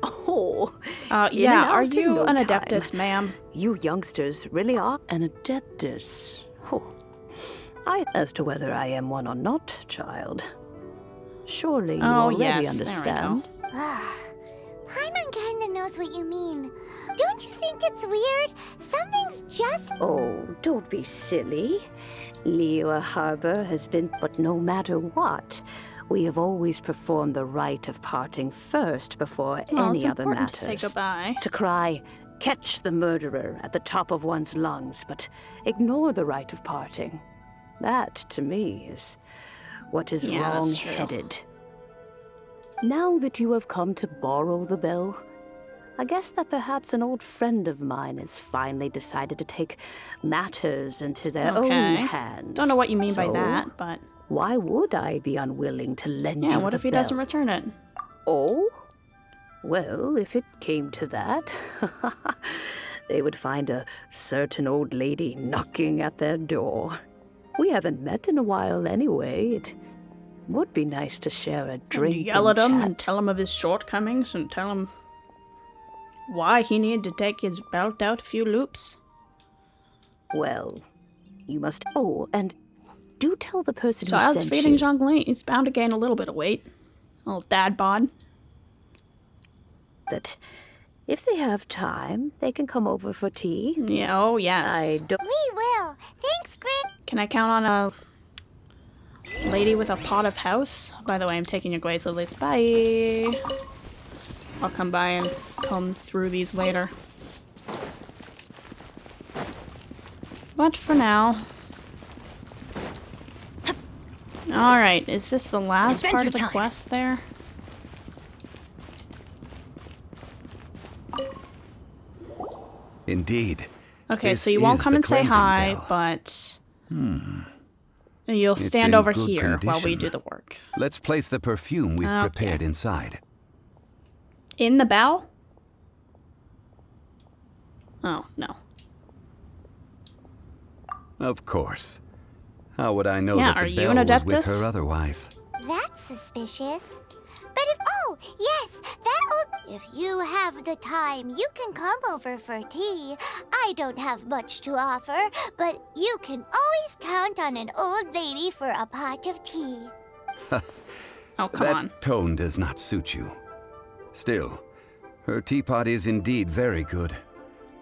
Oh, in Yeah, and are out in you no an time. adeptus, ma'am? You youngsters really are an adeptus. Oh. As to whether I am one or not, child. Surely you already yes, understand. Paimon kinda knows what you mean. Don't you think it's weird? Something's just... Oh, don't be silly. Liyue Harbor has been, but no matter what, we have always performed the rite of parting first before Well, any it's other important matters. to say goodbye. To cry, catch the murderer at the top of one's lungs, but ignore the rite of parting. That, to me, is what is Yeah, that's true. wrong-headed. Now that you have come to borrow the bell, I guess that perhaps an old friend of mine has finally decided to take matters into their own hands. Don't know what you mean by So, that, but... why would I be unwilling to lend you Yeah, what the if he bell? doesn't return it? Oh? Well, if it came to that, they would find a certain old lady knocking at their door. We haven't met in a while anyway. It would be nice to share a drink Yell at and him chat. and tell him of his shortcomings and tell him why he needed to take his belt out a few loops. Well, you must... Oh, and do tell the person So who as sent feeding you. Zhongli, he's bound to gain a little bit of weight. A little dad bod. that if they have time, they can come over for tea. Yeah, oh, yes. I don't. We will. Thanks, Grit. Can I count on a lady with a pot of house? By the way, I'm taking your glaze lilies. Bye. I'll come by and comb through these later. But for now... Alright, is this the last part of the quest there? Indeed. Okay, This so you won't is come the and say cleansing hi, bell. but... You'll It's stand in over good here while we condition. do the work. Let's place the perfume we've Okay. prepared inside. In the bell? Oh, no. Of course. How would I know Yeah, that are the you an bell was with adeptus? her otherwise? That's suspicious. But if... Oh, yes, that'll... If you have the time, you can come over for tea. I don't have much to offer, but you can always count on an old lady for a pot of tea. Oh, come That on. tone does not suit you. Still, her teapot is indeed very good.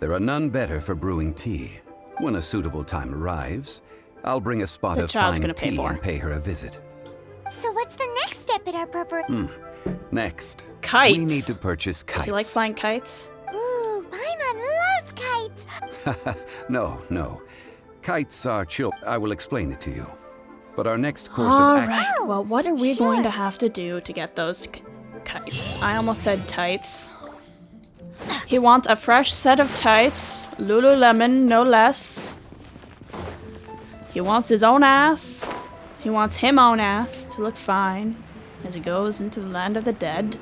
There are none better for brewing tea. When a suitable time arrives, I'll bring a spot The of child's fine gonna pay tea for. and pay her a visit. So what's the next step in our preparation? Next, Kites. we need to purchase kites. You like flying kites? Ooh, Paimon loves kites. No. Kites are chill. I will explain it to you. But our next course All of action... right. Well, what are we sure. going to have to do to get those kites? I almost said tights. He wants a fresh set of tights. Lululemon, no less. He wants his own ass. He wants him own ass to look fine as he goes into the land of the dead.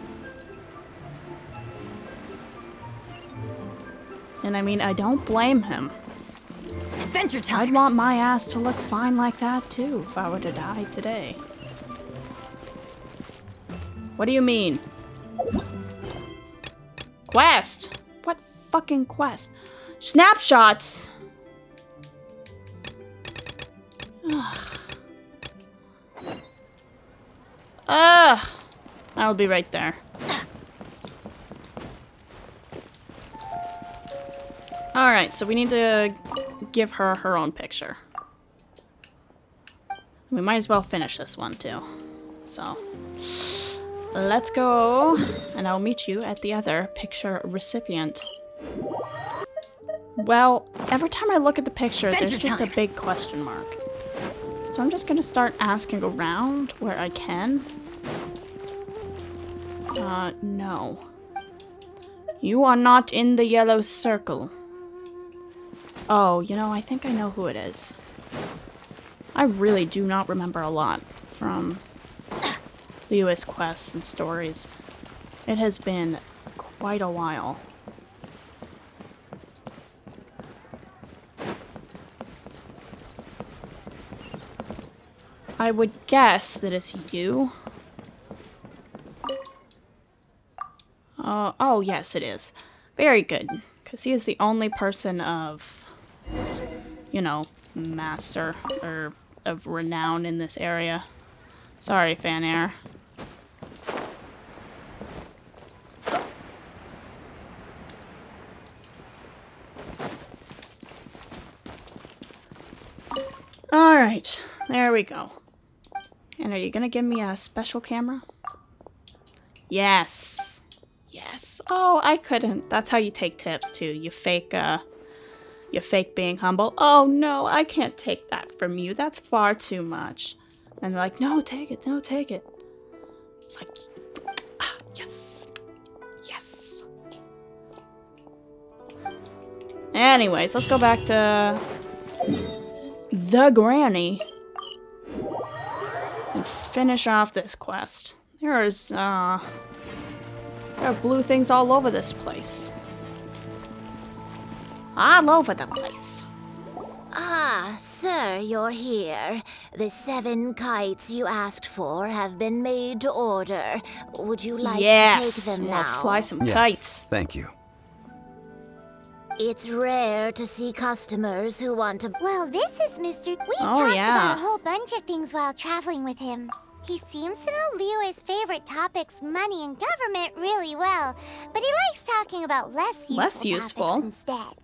And I mean, I don't blame him. Adventure I'd time. want my ass to look fine like that too if I were to die today. What do you mean? Quest! What fucking quest? Snapshots! Ugh. I'll be right there. Alright, so we need to give her her own picture. We might as well finish this one too. So, let's go, and I'll meet you at the other picture recipient. Well, every time I look at the picture, there's just a big question mark. So I'm just gonna start asking around where I can. No. You are not in the yellow circle. Oh, you know, I think I know who it is. I really do not remember a lot from the US quests and stories. It has been quite a while. I would guess that it's you. Oh, yes, it is. Very good. Because he is the only person of, you know, master or of renown in this area. Sorry, Fanair. Alright, there we go. And are you gonna give me a special camera? Yes. Yes. Oh, I couldn't. That's how you take tips too. You fake being humble. Oh no, I can't take that from you. That's far too much. And they're like, no, take it, no, take it. It's like, ah, yes. Yes. Anyways, let's go back to the granny and finish off this quest. There are blue things all over this place. All over the place. Ah, sir, you're here. The 7 kites you asked for have been made to order. Would you like to take them we'll now? fly some Yes, kites. thank you. It's rare to see customers who want to... Well, this is Mr. We've Oh, talked yeah. about a whole bunch of things while traveling with him. He seems to know Liyue's favorite topics, money and government, really well, but he likes talking about less useful topics instead.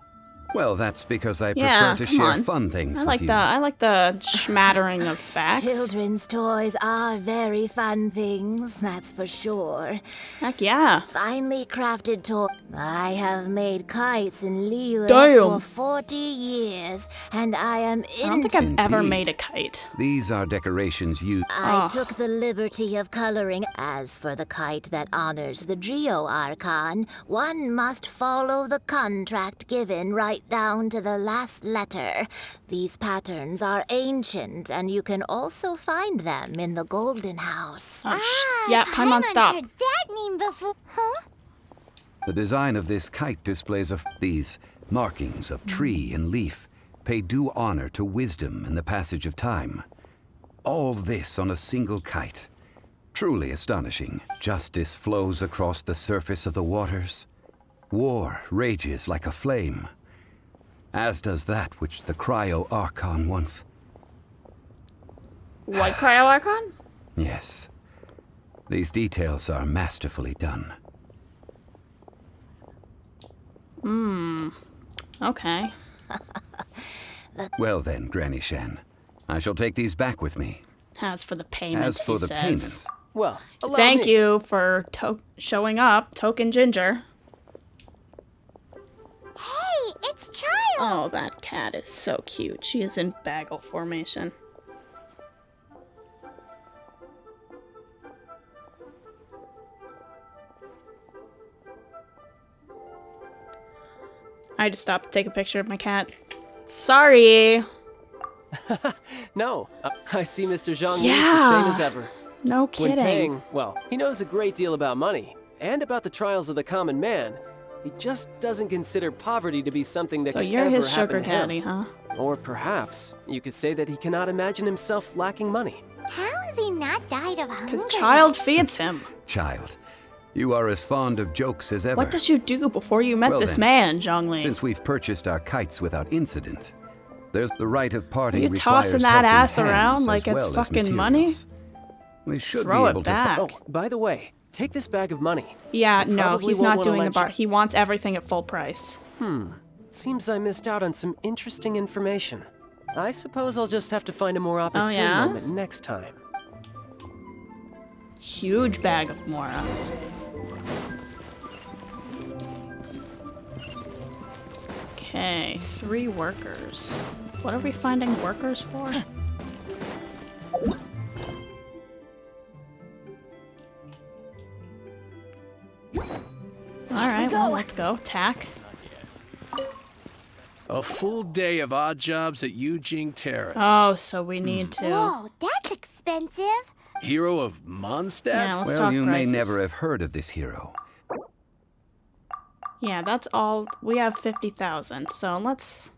Well, that's because I Yeah, prefer to come share on. fun things I with like you. I like the smattering of facts. Children's toys are very fun things, that's for sure. Heck yeah. Finely crafted toy. I have made kites in Liyue Damn. for 40 years, and I am I don't think I've ever Indeed. made a kite. These are decorations you... I Oh. took the liberty of coloring. As for the kite that honors the Geo Archon, one must follow the contract given right down to the last letter. These patterns are ancient, and you can also find them in the Golden House. Oh, yeah, Paimon, stop. Heard that name before. Huh? The design of this kite displays these markings of tree and leaf pay due honor to wisdom and the passage of time. All this on a single kite. Truly astonishing. Justice flows across the surface of the waters. War rages like a flame. As does that which the Cryo Archon once... What Cryo Archon? Yes. These details are masterfully done. Okay. Well then, Granny Shan, I shall take these back with me. As for the payment, As for he the says. payment, Well, allow Thank me. you for showing up, Token Ginger. Hey, it's Child! Oh, that cat is so cute. She is in bagel formation. I just stopped to take a picture of my cat. Sorry. No, I see Mr. Zhongli is the same as ever. No When kidding. paying, well, he knows a great deal about money and about the trials of the common man. He just doesn't consider poverty to be something that So could you're ever his happen sugar to him. daddy, huh? Or perhaps you could say that he cannot imagine himself lacking money. How has he not died of hunger? Because Child feeds him. Child, you are as fond of jokes as ever. What did you do before you met Well this then, man, Zhongli? Since we've purchased our kites without incident, there's the rite of parting you requires tossing that helping ass hands around as like it's well as fucking money? materials. We should Throw be it able back. to... Oh, by the way, take this bag of money. Yeah, You no, probably he's won't not wanna doing the lend bar. He wants everything at full price. Seems I missed out on some interesting information. I suppose I'll just have to find a more opportune yeah? moment next time. Huge bag of Mora. Okay, 3 workers. What are we finding workers for? Alright, well, let's go. Tack. A full day of odd jobs at Yujing Terrace. Oh, so we need to... Whoa, that's expensive. Hero of Mondstadt? Yeah, let's Well, talk you prices. may never have heard of this hero. Yeah, that's all. We have 50,000, so let's...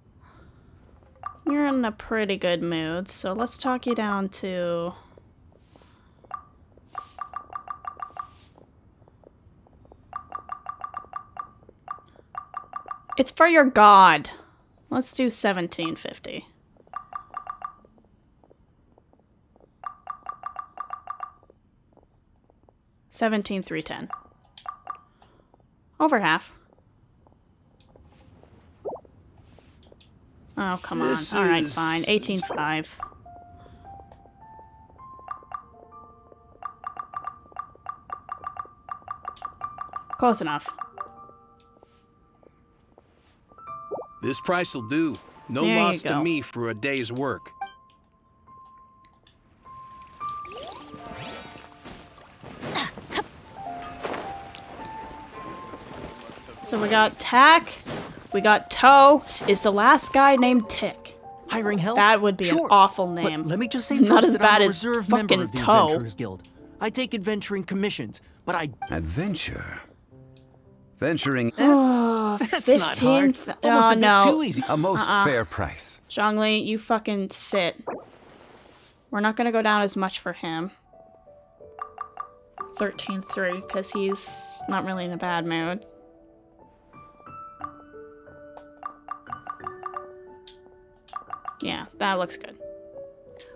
You're in a pretty good mood, so let's talk you down to... It's for your god. Let's do 1750. $17,310. Over half. Oh, come on. This Alright, is- fine. 18.5. Close enough. This price will do. No There you loss to go. me for a day's work. So we got Tack, we got Toe. Is the last guy named Tick? Hiring help? That would be an Sure. awful But name. let me just say Not first as that bad I'm a as reserve member fucking of the Toe. Adventurers Guild. I take adventuring commissions, but I... Adventure? Venturing... Oh, That's 15. not hard. Almost Oh, a bit no. too easy. A most fair price. Zhongli, you fucking sit. We're not gonna go down as much for him. 13.3, because he's not really in a bad mood. Yeah, that looks good.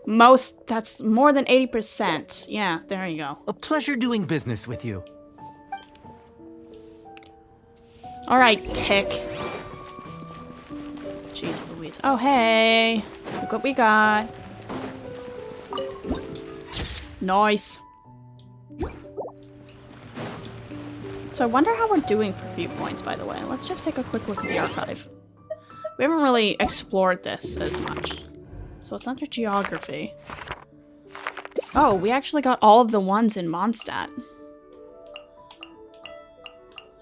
That's more than 80%. Yeah, there you go. A pleasure doing business with you. Alright, Tick. Jeez Louise. Oh, hey. Look what we got. Nice. So I wonder how we're doing for viewpoints, by the way. Let's just take a quick look at the archive. We haven't really explored this as much. So it's under geography. Oh, we actually got all of the ones in Mondstadt.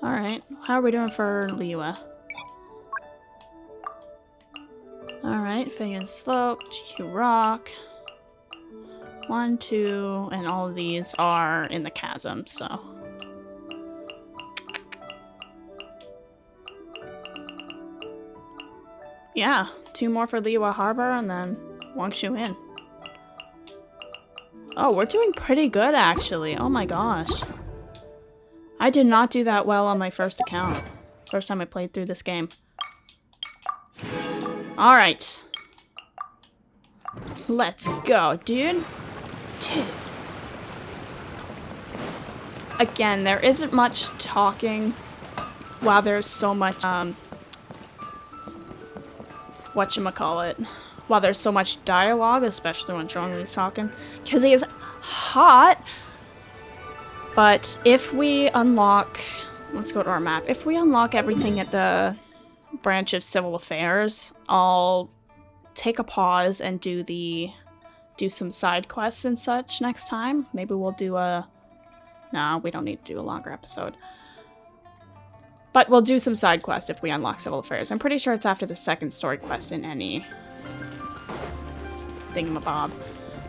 Alright, how are we doing for Liyue? Alright, Fagan Slope, GQ Rock. 1, 2, and all of these are in the chasm, so. Yeah, 2 more for Liyue Harbor and then Wangshu Inn. Oh, we're doing pretty good actually. Oh my gosh. I did not do that well on my first account. First time I played through this game. Alright. Let's go, dude. Again, there isn't much talking while there's so much, whatchamacallit, while there's so much dialogue, especially when Zhongli's talking, because he is hot. But if we unlock, let's go to our map, if we unlock everything at the branch of civil affairs, I'll take a pause and do some side quests and such next time. Maybe we'll do no, we don't need to do a longer episode. But we'll do some side quests if we unlock civil affairs. I'm pretty sure it's after the second story quest in any thingamabob.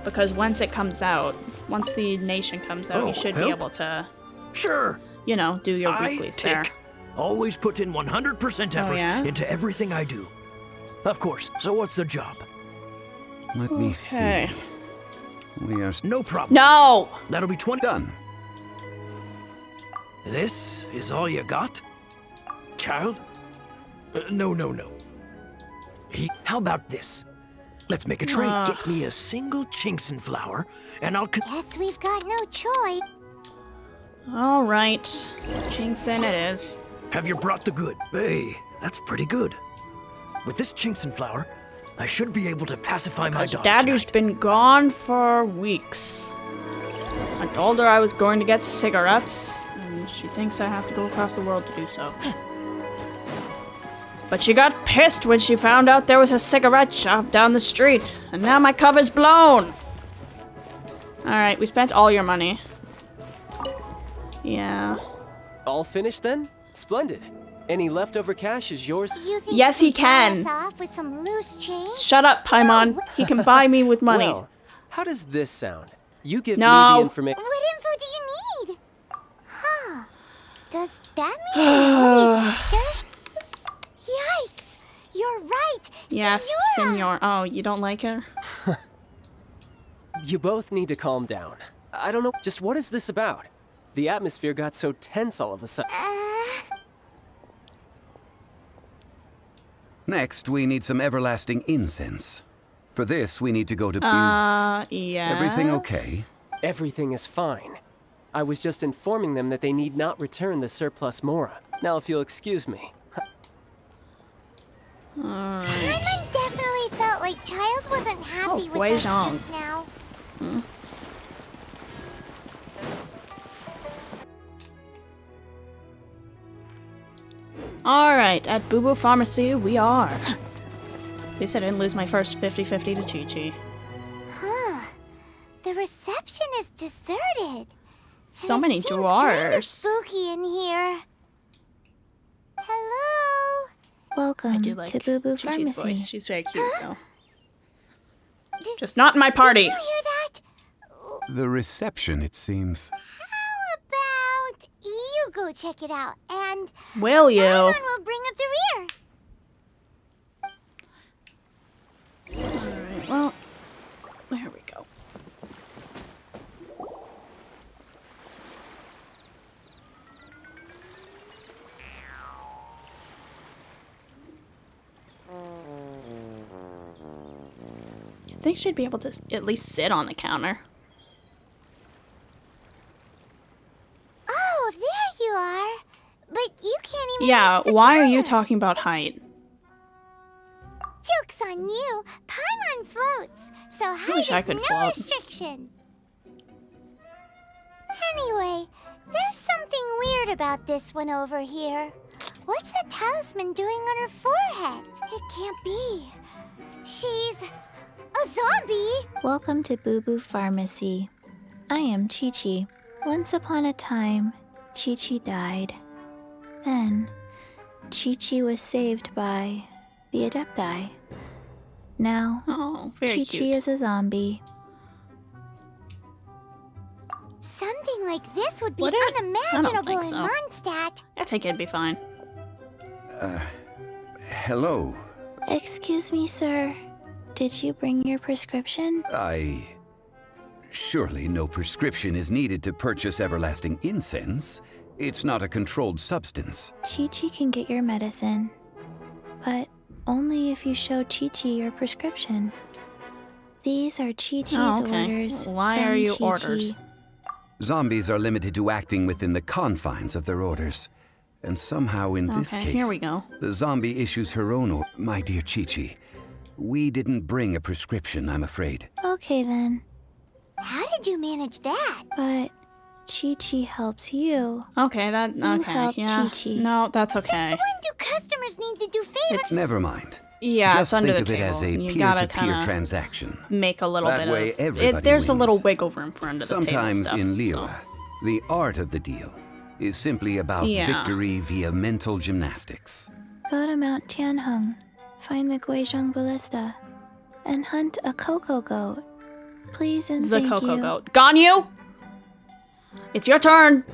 Because once it comes out, once the nation comes out, you should be able to, sure, you know, do your weeklies there. Always put in 100% effort into everything I do. Of course. So what's the job? Let me see. We are... No problem. No! That'll be 20. Done. This is all you got? Child? No. How about this? Let's make a trade. Get me a single Chinxin flower, and I'll... Guess we've got no choice. Alright. Chinxin it is. Have you brought the good? Hey, that's pretty good. With this Chinxin flower, I should be able to pacify my dog. Daddy's been gone for weeks. I told her I was going to get cigarettes, and she thinks I have to go across the world to do so. But she got pissed when she found out there was a cigarette shop down the street, and now my cover's blown! Alright, we spent all your money. Yeah. All finished then? Splendid. Any leftover cash is yours. Yes, he can. Off with some loose change? Shut up, Paimon. He can buy me with money. Well, how does this sound? You give me the information. What info do you need? Huh. Does that mean you're after? Yikes! You're right! Yes, Senor. Oh, you don't like her? You both need to calm down. I don't know, just what is this about? The atmosphere got so tense all of a sudden. Next, we need some everlasting incense. For this, we need to go to yes. Everything okay? Everything is fine. I was just informing them that they need not return the surplus Mora. Now, if you'll excuse me. Paimon definitely felt like Child wasn't happy with us just now. Alright, at Boo Boo Pharmacy we are. At least I didn't lose my first 50-50 to Chi-Chi. Huh. The reception is deserted. So many drawers. Spooky in here. Hello? Welcome like to Boo Boo Chi-Chi's Pharmacy. voice. She's very cute, though. Just not in my party. Did you hear that? The reception, it seems. How about you go check it out, and will you? Paimon will bring up the rear. Alright, well, there we go. think she'd be able to at least sit on the counter. Oh, there you are. But you can't even Yeah, reach the why are counter. you talking about height? Joke's on you. Paimon floats, so height wish I is could no float. restriction. Anyway, there's something weird about this one over here. What's the talisman doing on her forehead? It can't be. She's a zombie. Welcome to Boo Boo Pharmacy. I am Chi-Chi. Once upon a time, Chi-Chi died. Then, Chi-Chi was saved by the Adepti. Now, Oh, very Chi-Chi cute. is a zombie. Something like this would be Would it? I don't unimaginable think in so. Mondstadt. I think it'd be fine. Hello. Excuse me, sir. Did you bring your prescription? Surely no prescription is needed to purchase everlasting incense. It's not a controlled substance. Chi-Chi can get your medicine, but only if you show Chi-Chi your prescription. These are Chi-Chi's Oh, okay. orders. Why from are you Chi-Chi. orders? Zombies are limited to acting within the confines of their orders. And somehow in this Okay, case, here we go. the zombie issues her own order. My dear Chi-Chi, we didn't bring a prescription, I'm afraid. Okay then, How did you manage that? but Chi-Chi helps you. Okay, that okay, help yeah. Chi-Chi. No, that's okay. When do customers need to do favors? Never mind. Yeah, Just it's under think the of it table. as a You gotta peer-to-peer kinda transaction. make a little That bit way of everybody there's a little wins. wiggle room for under the Sometimes table in stuff, Liyue, the art of the deal is simply about Yeah. victory via mental gymnastics. Go to Mount Tianheng, find the Guizhong Ballista, and hunt a cocoa goat. Please and The thank cocoa you. goat. Ganyu! It's your turn!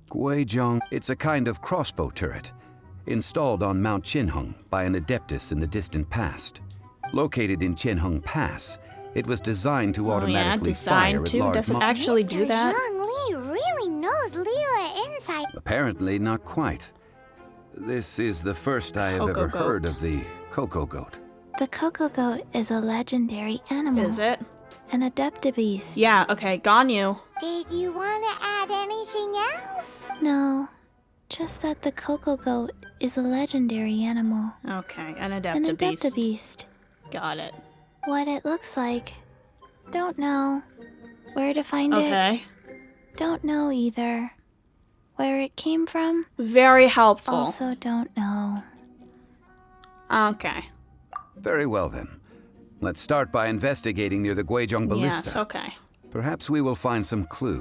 Guizhong, it's a kind of crossbow turret, installed on Mount Qinheng by an adeptus in the distant past. Located in Qinheng Pass, it was designed to automatically fire designed at to? large Does it actually do that? Zhongli really knows Liyue inside. Apparently not quite. This is the first I have Cocoa ever goat. heard of the cocoa goat. The cocoa goat is a legendary animal. Is it? An adeptabeast. Yeah, okay, Ganyu. Did you want to add anything else? No, just that the cocoa goat is a legendary animal. Okay, an An adeptabeast. adeptabeast. Got it. What it looks like. Don't know. Where to find it? Okay. Don't know either. Where it came from? Very helpful. Also don't know. Okay. Very well then. Let's start by investigating near the Guizhong Ballista. Yes, okay. Perhaps we will find some clue.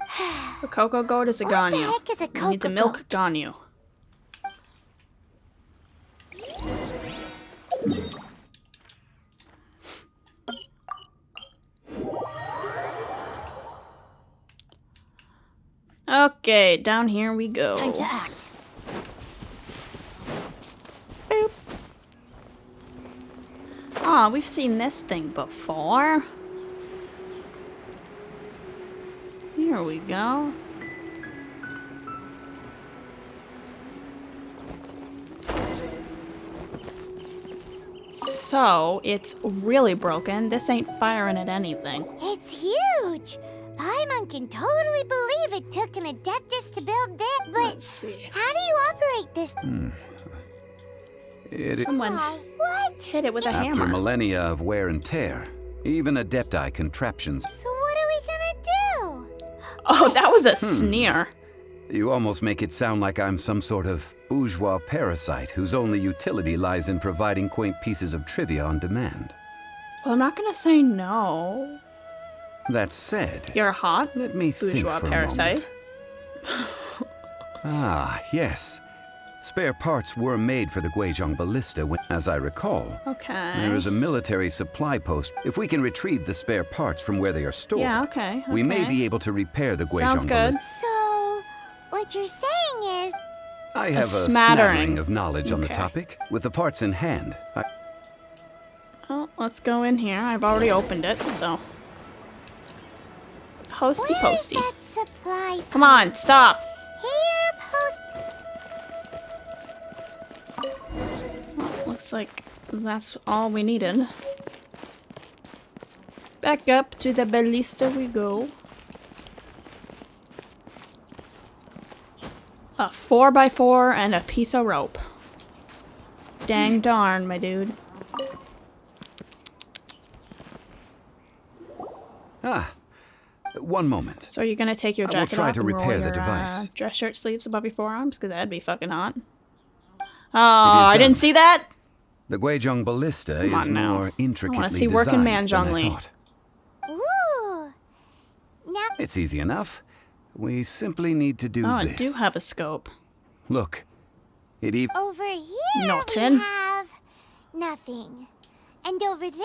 The cocoa goat is a What the Ganyu. heck is a We need to cocoa milk goat? Ganyu. Okay, down here we go. Time to act. Boop. Ah, we've seen this thing before. Here we go. So, it's really broken. This ain't firing at anything. It's huge. Paimon can totally believe it took an adeptus to build this, but Let's see. how do you operate this? Someone What? hit it with a After hammer. millennia of wear and tear, even adepti contraptions. So what are we gonna do? Oh, that was a sneer. You almost make it sound like I'm some sort of bourgeois parasite whose only utility lies in providing quaint pieces of trivia on demand. Well, I'm not gonna say no. That said, You're hot, let me think bourgeois for a parasite. moment. Ah, yes. Spare parts were made for the Guizhong Ballista when, as I recall. Okay. There is a military supply post. If we can retrieve the spare parts from where they are stored, Yeah, okay. we may okay. be able to repair the Guizhong Sounds good. Ballista. So, what you're saying is, I have a smattering. of knowledge on the Okay. topic. With the parts in hand, Oh, let's go in here. I've already opened it, so. Hosty where's posty. that supply? Come on, stop. Here, post. Well, looks like that's all we needed. Back up to the ballista we go. A 4x4 and a piece of rope. Dang darn, my dude. Ah, one moment. So are you gonna take your I will jacket try off to and repair roll the your device. dress shirt sleeves above your forearms? Because that'd be fucking hot. Oh, It is I didn't done. see that! The Guizhong ballista Come is on now. more intricately I wanna see designed working man than I Zhongli. thought. Ooh. Now, It's easy enough. We simply need to do Oh, this. I do have a scope. Look, it even... over here Nothing. we have nothing. And over there...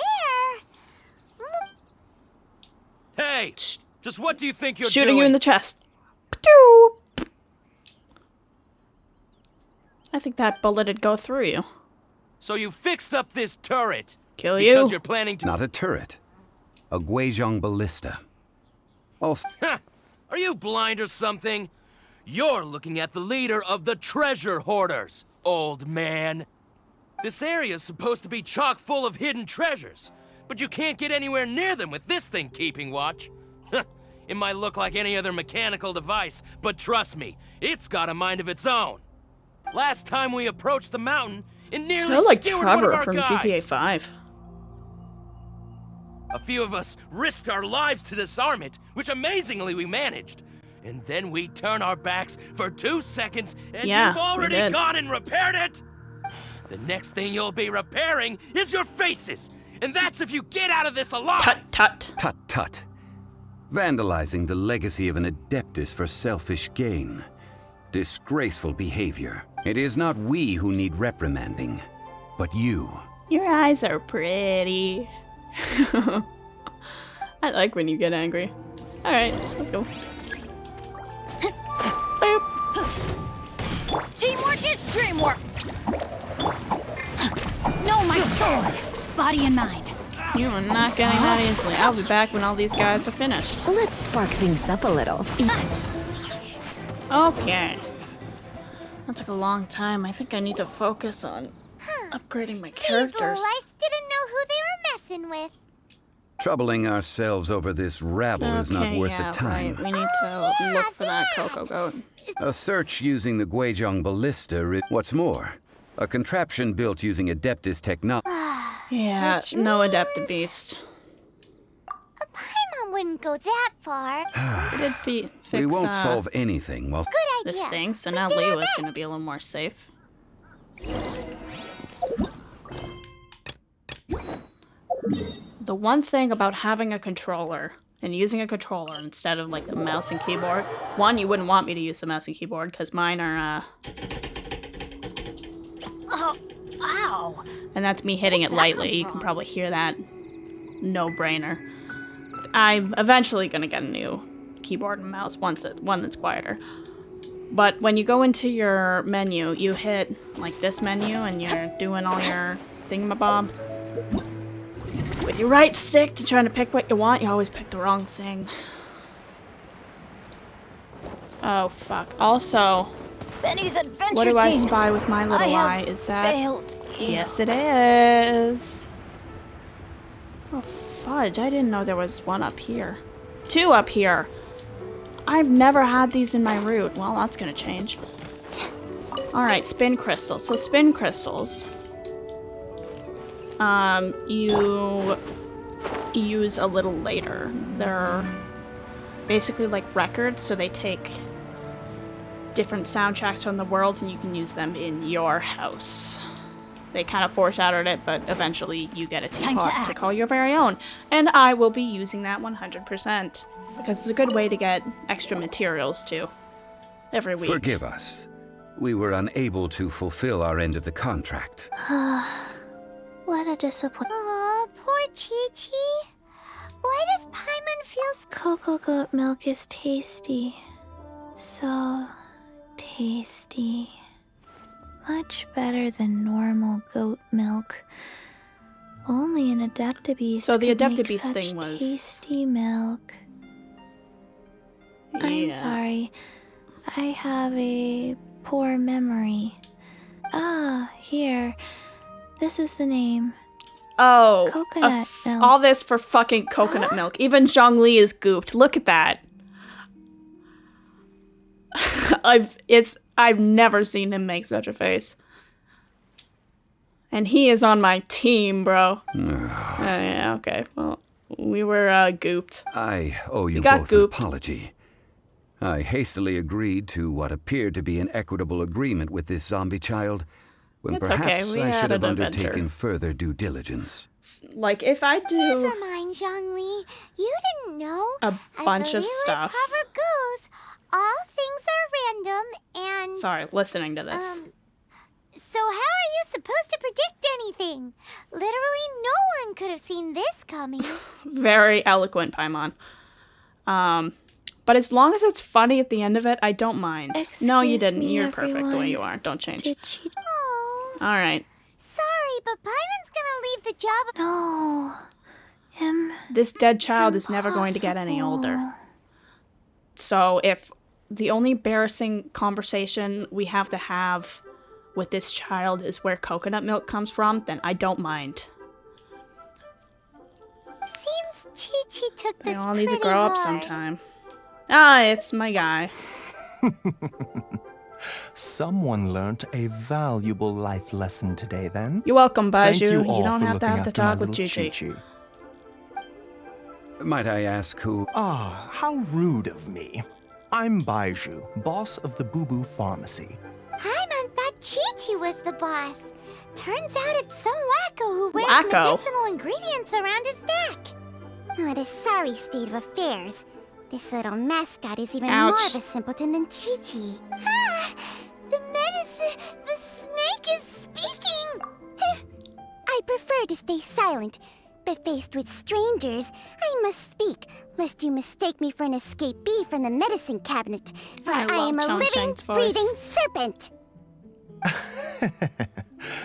Hey! Just what do you think you're Shooting doing? you in the chest. Pew! I think that bullet'd go through you. So you fixed up this turret. Kill because you. you're planning to... Not a turret. A Guizhong ballista. Also... Are you blind or something? You're looking at the leader of the treasure hoarders, old man. This area's supposed to be chock full of hidden treasures, but you can't get anywhere near them with this thing keeping watch. It might look like any other mechanical device, but trust me, it's got a mind of its own. Last time we approached the mountain, it nearly Sound like skewered one of Trevor our from guys. GTA 5. A few of us risked our lives to disarm it, which amazingly we managed. And then we turn our backs for 2 seconds, and Yeah, you've we already did. gone and repaired it! The next thing you'll be repairing is your faces! And that's if you get out of this alive! Tut tut. Tut tut. Vandalizing the legacy of an Adeptus for selfish gain. Disgraceful behavior. It is not we who need reprimanding, but you. Your eyes are pretty. I like when you get angry. Alright, let's go. Boop. Teamwork is dreamwork! No, my sword! Body and mind. You are not getting that easily. I'll be back when all these guys are finished. Let's spark things up a little. Okay. That took a long time. I think I need to focus on upgrading my These characters. lowlifes didn't know who they were messing with. Troubling ourselves over this rabble is not Okay, worth yeah, the time. right. We need to look for that cocoa goat. A search using the Guizhong ballista is... What's more, a contraption built using Adeptus technology. Yeah, Which no means- Adepta Beast. A Paimon wouldn't go that far. We did fix We won't solve anything while... Good idea. this thing, so But now get on Leo's that. gonna be a little more safe. The one thing about having a controller and using a controller instead of like the mouse and keyboard, one, you wouldn't want me to use the mouse and keyboard because mine are, Oh, ow! and that's me hitting it lightly. You can probably hear that. No-brainer. I'm eventually gonna get a new keyboard and mouse, one that's quieter. But when you go into your menu, you hit like this menu and you're doing all your thingamabob. With your right stick to try to pick what you want, you always pick the wrong thing. Oh fuck. Also, Benny's adventure what do I team. spy with my little I eye? have Is that... failed you. Yes, it is. Oh, fudge. I didn't know there was one up here. Two up here. I've never had these in my route. Well, that's gonna change. Alright, spin crystals. So spin crystals, you use a little later. They're basically like records, so they take different soundtracks from the world and you can use them in your house. They kind of foreshadowed it, but eventually you get a Time to teapot to act. call your very own. And I will be using that 100%. Because it's a good way to get extra materials, too. Every week. Forgive us. We were unable to fulfill our end of the contract. What a disappointment. Aw, poor Chi-Chi. Why does Paimon feel Cocoa goat milk is tasty. So tasty. Much better than normal goat milk. Only an Adeptabeast So the could make Adeptabeast such thing was... tasty milk. I'm sorry. I have a poor memory. Ah, here. This is the name. Oh, Coconut milk. all this for fucking coconut milk. Even Zhongli is gooped. Look at that. I've never seen him make such a face. And he is on my team, bro. Yeah, okay. Well, we were gooped. I owe you got both gooped. an apology. I hastily agreed to what appeared to be an equitable agreement with this zombie child, when It's okay, perhaps we I had should have an adventure. undertaken further due diligence. Like, if I do Never mind, Zhongli. You didn't know. a bunch As of the stuff. Proverb goes, all things are random and... Sorry, listening to this. So how are you supposed to predict anything? Literally no one could have seen this coming. Very eloquent, Paimon. But as long as it's funny at the end of it, I don't mind. No, you Excuse didn't. me, You're perfect the way everyone. you are. Don't change. Did she? Oh, Alright. sorry, but Paimon's gonna leave the job. No. This dead child is never going to get any older. So if the only embarrassing conversation we have to have with this child is where coconut milk comes from, then I don't mind. Seems Chi-Chi took They this all need to pretty grow up hard. sometime. Ah, it's my guy. Someone learnt a valuable life lesson today, then. You're welcome, Thank Baiju. you all You don't for have to looking have the after my talk with little Gigi. Chi-Chi. Might I ask who? Ah, how rude of me. I'm Baiju, boss of the Boo Boo Pharmacy. Paimon thought Chi-Chi was the boss. Turns out it's some wacko who wears Wacko? medicinal ingredients around his neck. What a sorry state of affairs. This little mascot is even more Ouch. of a simpleton than Chi-Chi. Ah, the medicine, the snake is speaking. I prefer to stay silent, but faced with strangers, I must speak, lest you mistake me for an escapee from the medicine cabinet, for I I am a love living, Chongqing's voice. breathing serpent.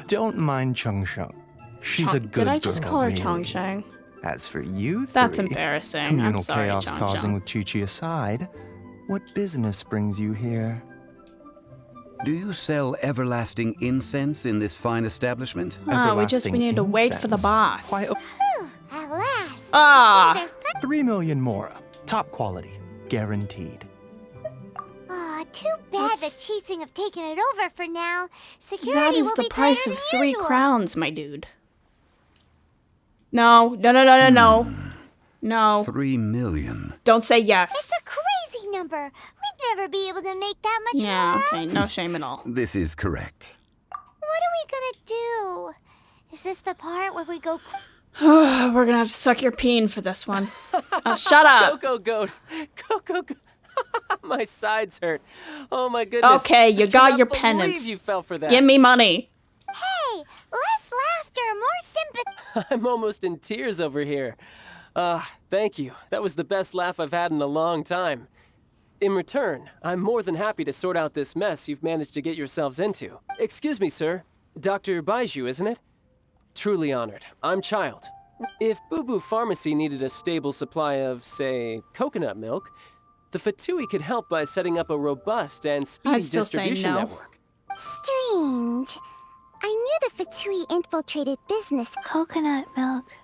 Don't mind Cheng Sheng. She's a good girl. Did I just call her really. Chongqing? As for you three, That's embarrassing. I'm communal sorry, chaos Chongqing. causing with Chi-Chi aside, what business brings you here? Do you sell everlasting incense in this fine establishment? Ah, we need to wait for the incense. boss. Why, Whew, at last. Ah! Things are fun. 3 million more. Top quality. Guaranteed. Aw, too bad the Cheesing have taken it over for now. That Security is will the be price tighter of than 3 usual. crowns, my dude. No, no. No. 3 million. Don't say It's yes. a crazy number. We'd never be able to make that much Yeah, more. okay, no shame at all. This is correct. What are we gonna do? Is this the part where we go? We're gonna have to suck your peen for this one. Shut up! Coco goat. Coco goat. My sides hurt. Oh my goodness. Okay, you I got cannot your believe penance. You fell for that. Give me money. Hey, less laughter, more sympathy. I'm almost in tears over here. Thank you. That was the best laugh I've had in a long time. In return, I'm more than happy to sort out this mess you've managed to get yourselves into. Excuse me, sir. Dr. Baiju, isn't it? Truly honored. I'm Child. If Boo Boo Pharmacy needed a stable supply of, say, coconut milk, the Fatui could help by setting up a robust and speedy I'd still say distribution no. network. Strange. I knew the Fatui infiltrated business. Coconut milk.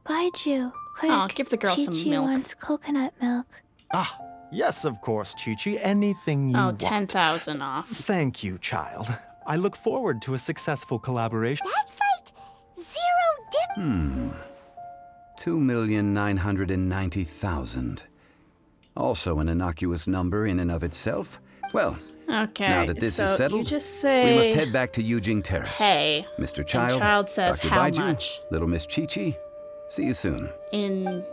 Baiju, quick. Oh, give the girl some Chi-Chi milk. wants coconut milk. Ah, yes, of course, Chi-Chi. Anything you Oh, want. 10,000 off. Thank you, child. I look forward to a successful collaboration. That's like 0 dip. 2,990,000. Also an innocuous number in and of itself. Well, Okay, now that this so is settled, you just say, we must head back to Yujing Terrace. hey, Mr. Child, Child says Dr. how Baiju, much? Little Miss Chi-Chi, see you soon. in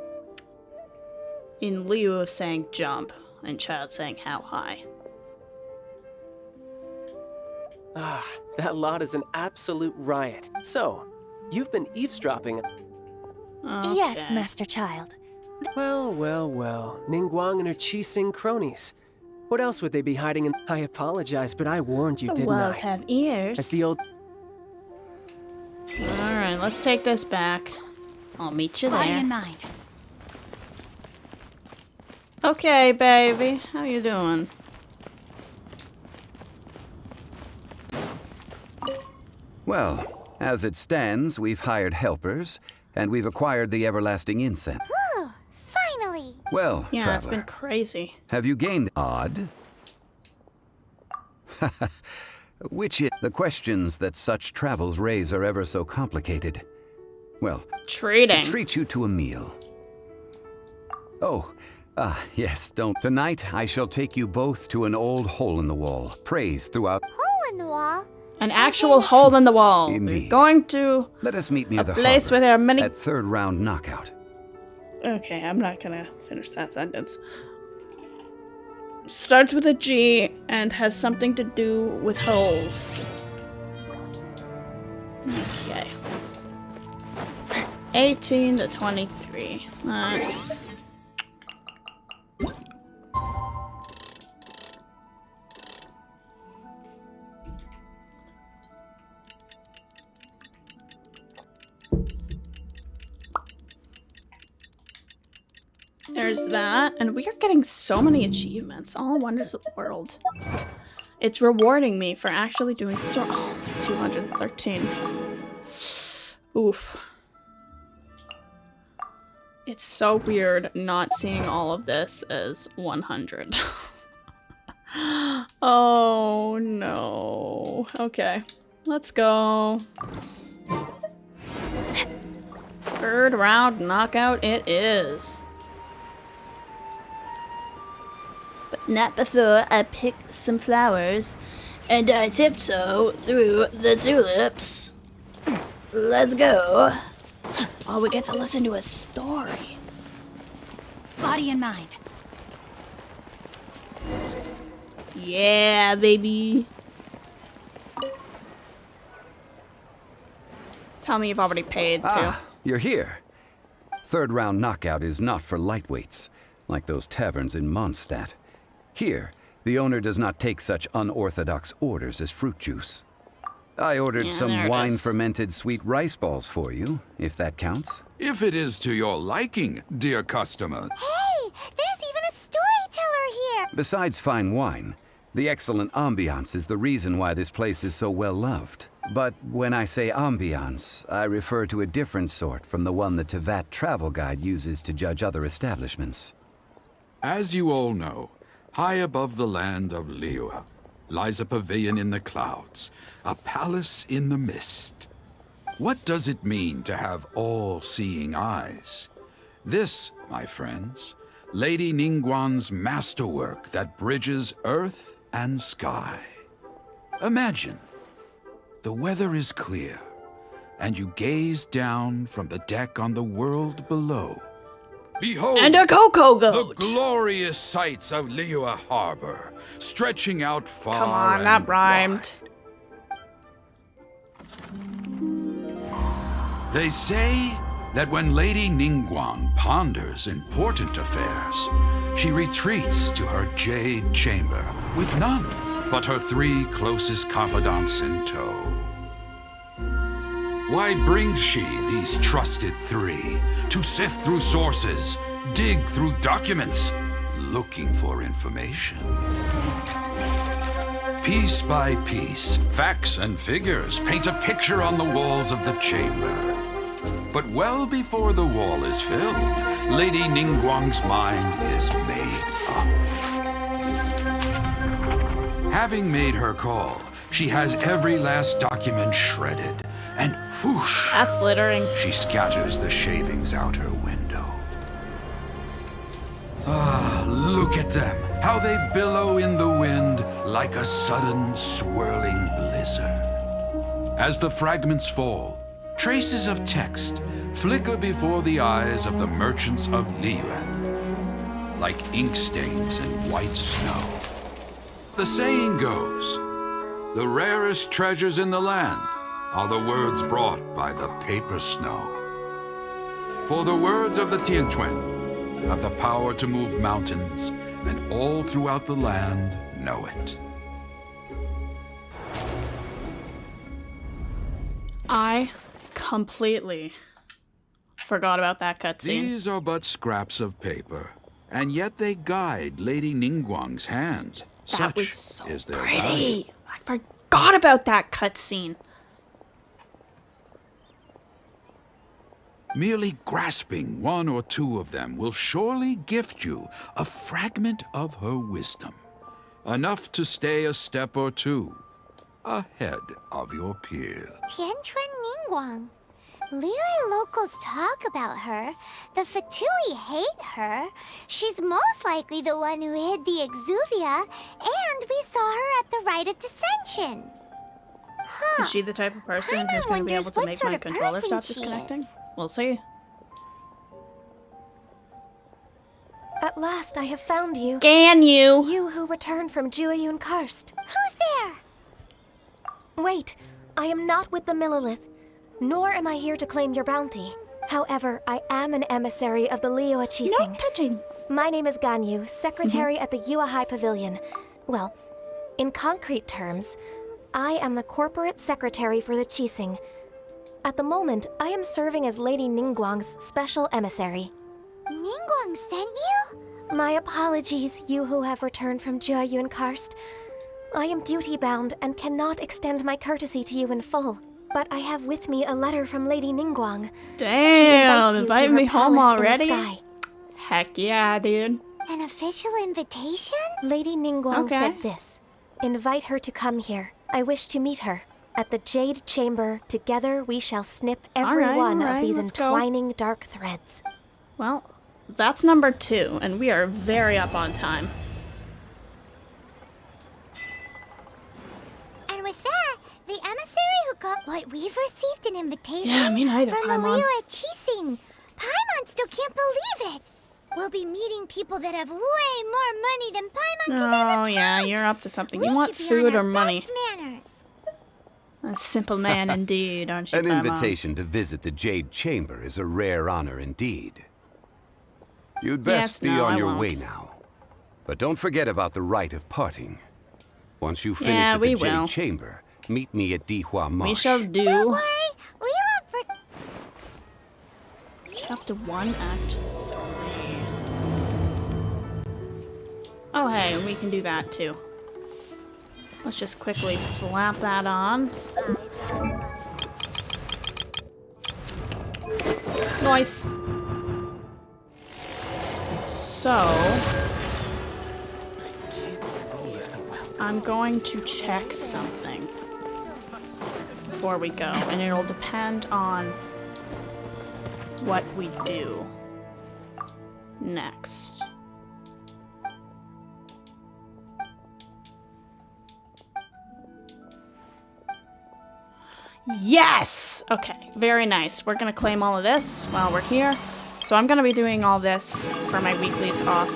lieu of saying jump, and Child saying how high. Ah, that lot is an absolute riot. So, you've been eavesdropping. Yes, Okay. Master Child. Well. Ningguang and her Qi-Sing cronies. What else would they be hiding in? I apologize, but I warned you, The didn't wells I? have ears. As the old... Alright, let's take this back. I'll meet you Body there. and mind. Okay, baby. How you doing? Well, As it stands, we've hired helpers, and we've acquired the everlasting incense. Whew, finally. Well, Yeah, traveler, it's been crazy. have you gained odd? Which is the questions that such travels raise are ever so complicated. Well, Treating. to treat you to a meal. Oh, yes, don't. Tonight I shall take you both to an old hole in the wall, praised throughout. Hole in the wall? An actual hole in the wall. Indeed. We're going to Let us meet near a the place harbor where there are many. at third round knockout. Okay, I'm not gonna finish that sentence. Starts with a G and has something to do with holes. Okay. 18 to 23. That's... There's that, and we are getting so many achievements. All wonders of the world. It's rewarding me for actually doing stuff. Oh, 213. Oof. It's so weird not seeing all of this as 100. Oh no. Okay, let's go. Third round knockout it is. But not before I pick some flowers and I tiptoe through the tulips. Let's go. Oh, we get to listen to a story. Body and mind. Yeah, baby. Tell me you've already paid, too. You're here. Third round knockout is not for lightweights, like those taverns in Mondstadt. Here, the owner does not take such unorthodox orders as fruit juice. I ordered some wine-fermented sweet rice balls for you, if that counts. If it is to your liking, dear customer. Hey, there's even a storyteller here. Besides fine wine, the excellent ambiance is the reason why this place is so well loved. But when I say ambiance, I refer to a different sort from the one the Tevat travel guide uses to judge other establishments. As you all know, high above the land of Liyue lies a pavilion in the clouds, a palace in the mist. What does it mean to have all-seeing eyes? This, my friends, Lady Ningguang's masterwork that bridges earth and sky. Imagine, the weather is clear, and you gaze down from the deck on the world below. Behold, and a cocoa goat. The glorious sights of Liyue Harbor, stretching out far. Come on, that rhymed. They say that when Lady Ningguang ponders important affairs, she retreats to her jade chamber with none but her 3 closest confidants in tow. Why brings she these trusted 3 to sift through sources, dig through documents, looking for information? Piece by piece, facts and figures paint a picture on the walls of the chamber. But well before the wall is filled, Lady Ningguang's mind is made up. Having made her call, she has every last document shredded, and whoosh! That's littering. She scatters the shavings out her window. Ah, look at them, how they billow in the wind like a sudden swirling blizzard. As the fragments fall, traces of text flicker before the eyes of the merchants of Liyue, like ink stains in white snow. The saying goes, the rarest treasures in the land are the words brought by the paper snow. For the words of the Tianquan have the power to move mountains, and all throughout the land know it. I completely forgot about that cutscene. These are but scraps of paper, and yet they guide Lady Ningguang's hand. That was Such so is their pretty. value. I forgot about that cutscene. Merely grasping one or two of them will surely gift you a fragment of her wisdom, enough to stay a step or two ahead of your peers. Tianchuan Ningguang. Liyue locals talk about her. The Fatui hate her. She's most likely the one who hid the Exuvia, and we saw her at the Rite of Dissension. Huh. Is she the type of person who's going to be able to make my controller stop disconnecting? We'll see. At last I have found you. Ganyu! You who returned from Jueyun Karst. Who's there? Wait, I am not with the Millelith, nor am I here to claim your bounty. However, I am an emissary of the Liyue Qixing. No touching. My name is Ganyu, secretary at the Yua High Pavilion. Well, in concrete terms, I am the corporate secretary for the Qixing. At the moment, I am serving as Lady Ningguang's special emissary. Ningguang sent you? My apologies, you who have returned from Jueyun Karst. I am duty-bound and cannot extend my courtesy to you in full. But I have with me a letter from Lady Ningguang. Damn, invite me home already? Sky. Heck yeah, dude. An official invitation? Lady Ningguang said this. Invite her to come here. I wish to meet her. At the Jade Chamber, together we shall snip every one of these entwining dark threads. Well, that's number 2, and we are very up on time. And with that, the emissary who got what we've received an invitation from the Liyue Qixing. Paimon still can't believe it. We'll be meeting people that have way more money than Paimon could ever count. Oh yeah, you're up to something. You want food or money? Manners. A simple man indeed, aren't you, An Paimon? invitation to visit the Jade Chamber is a rare honor indeed. You'd best be on your way now. But don't forget about the rite of parting. Once you've finished at the Jade Chamber, meet me at Dihua Marsh. We shall do. Don't worry, we won't forget. Chapter 1, Act 3. Oh hey, we can do that too. Let's just quickly slap that on. Nice. So, I'm going to check something before we go, and it'll depend on what we do next. Yes! Okay, very nice. We're gonna claim all of this while we're here. So I'm gonna be doing all this for my weeklies off,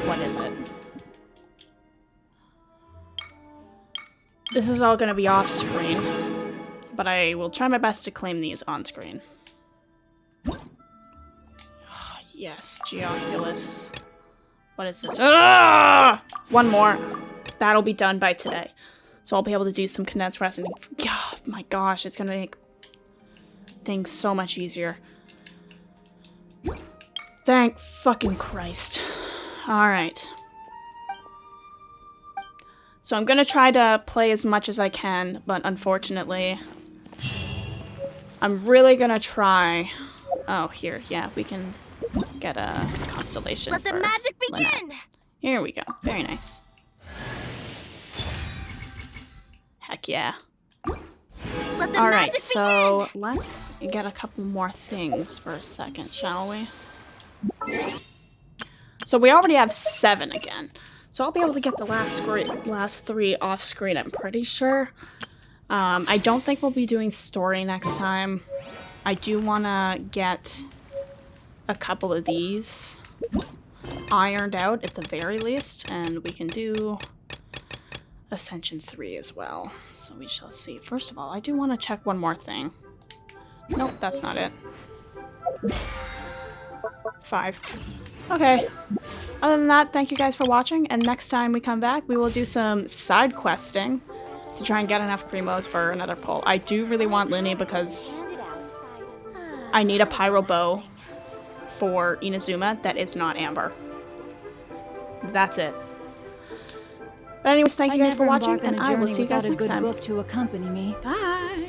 what is it? This is all gonna be off screen, but I will try my best to claim these on screen. Yes, Geoculus. What is this? Ah! One more. That'll be done by today. So I'll be able to do some condensed wrestling. God, my gosh, it's gonna make things so much easier. Thank fucking Christ. Alright. So I'm gonna try to play as much as I can, but unfortunately, I'm really gonna try. Oh, here, yeah, we can get a constellation. Let the magic begin! Lynette. Here we go. Very nice. Heck yeah. Alright, so let's get a couple more things for a second, shall we? So we already have 7 again. So I'll be able to get the last 3 off screen, I'm pretty sure. I don't think we'll be doing story next time. I do want to get a couple of these ironed out at the very least, and we can do Ascension 3 as well. So we shall see. First of all, I do want to check one more thing. Nope, that's not it. 5. Okay. Other than that, thank you guys for watching, and next time we come back, we will do some side questing to try and get enough primos for another pull. I do really want Linny because I need a pyro bow for Inazuma that is not Amber. That's it. But anyways, thank you guys for watching, and I will see you guys next time. To accompany me. Bye!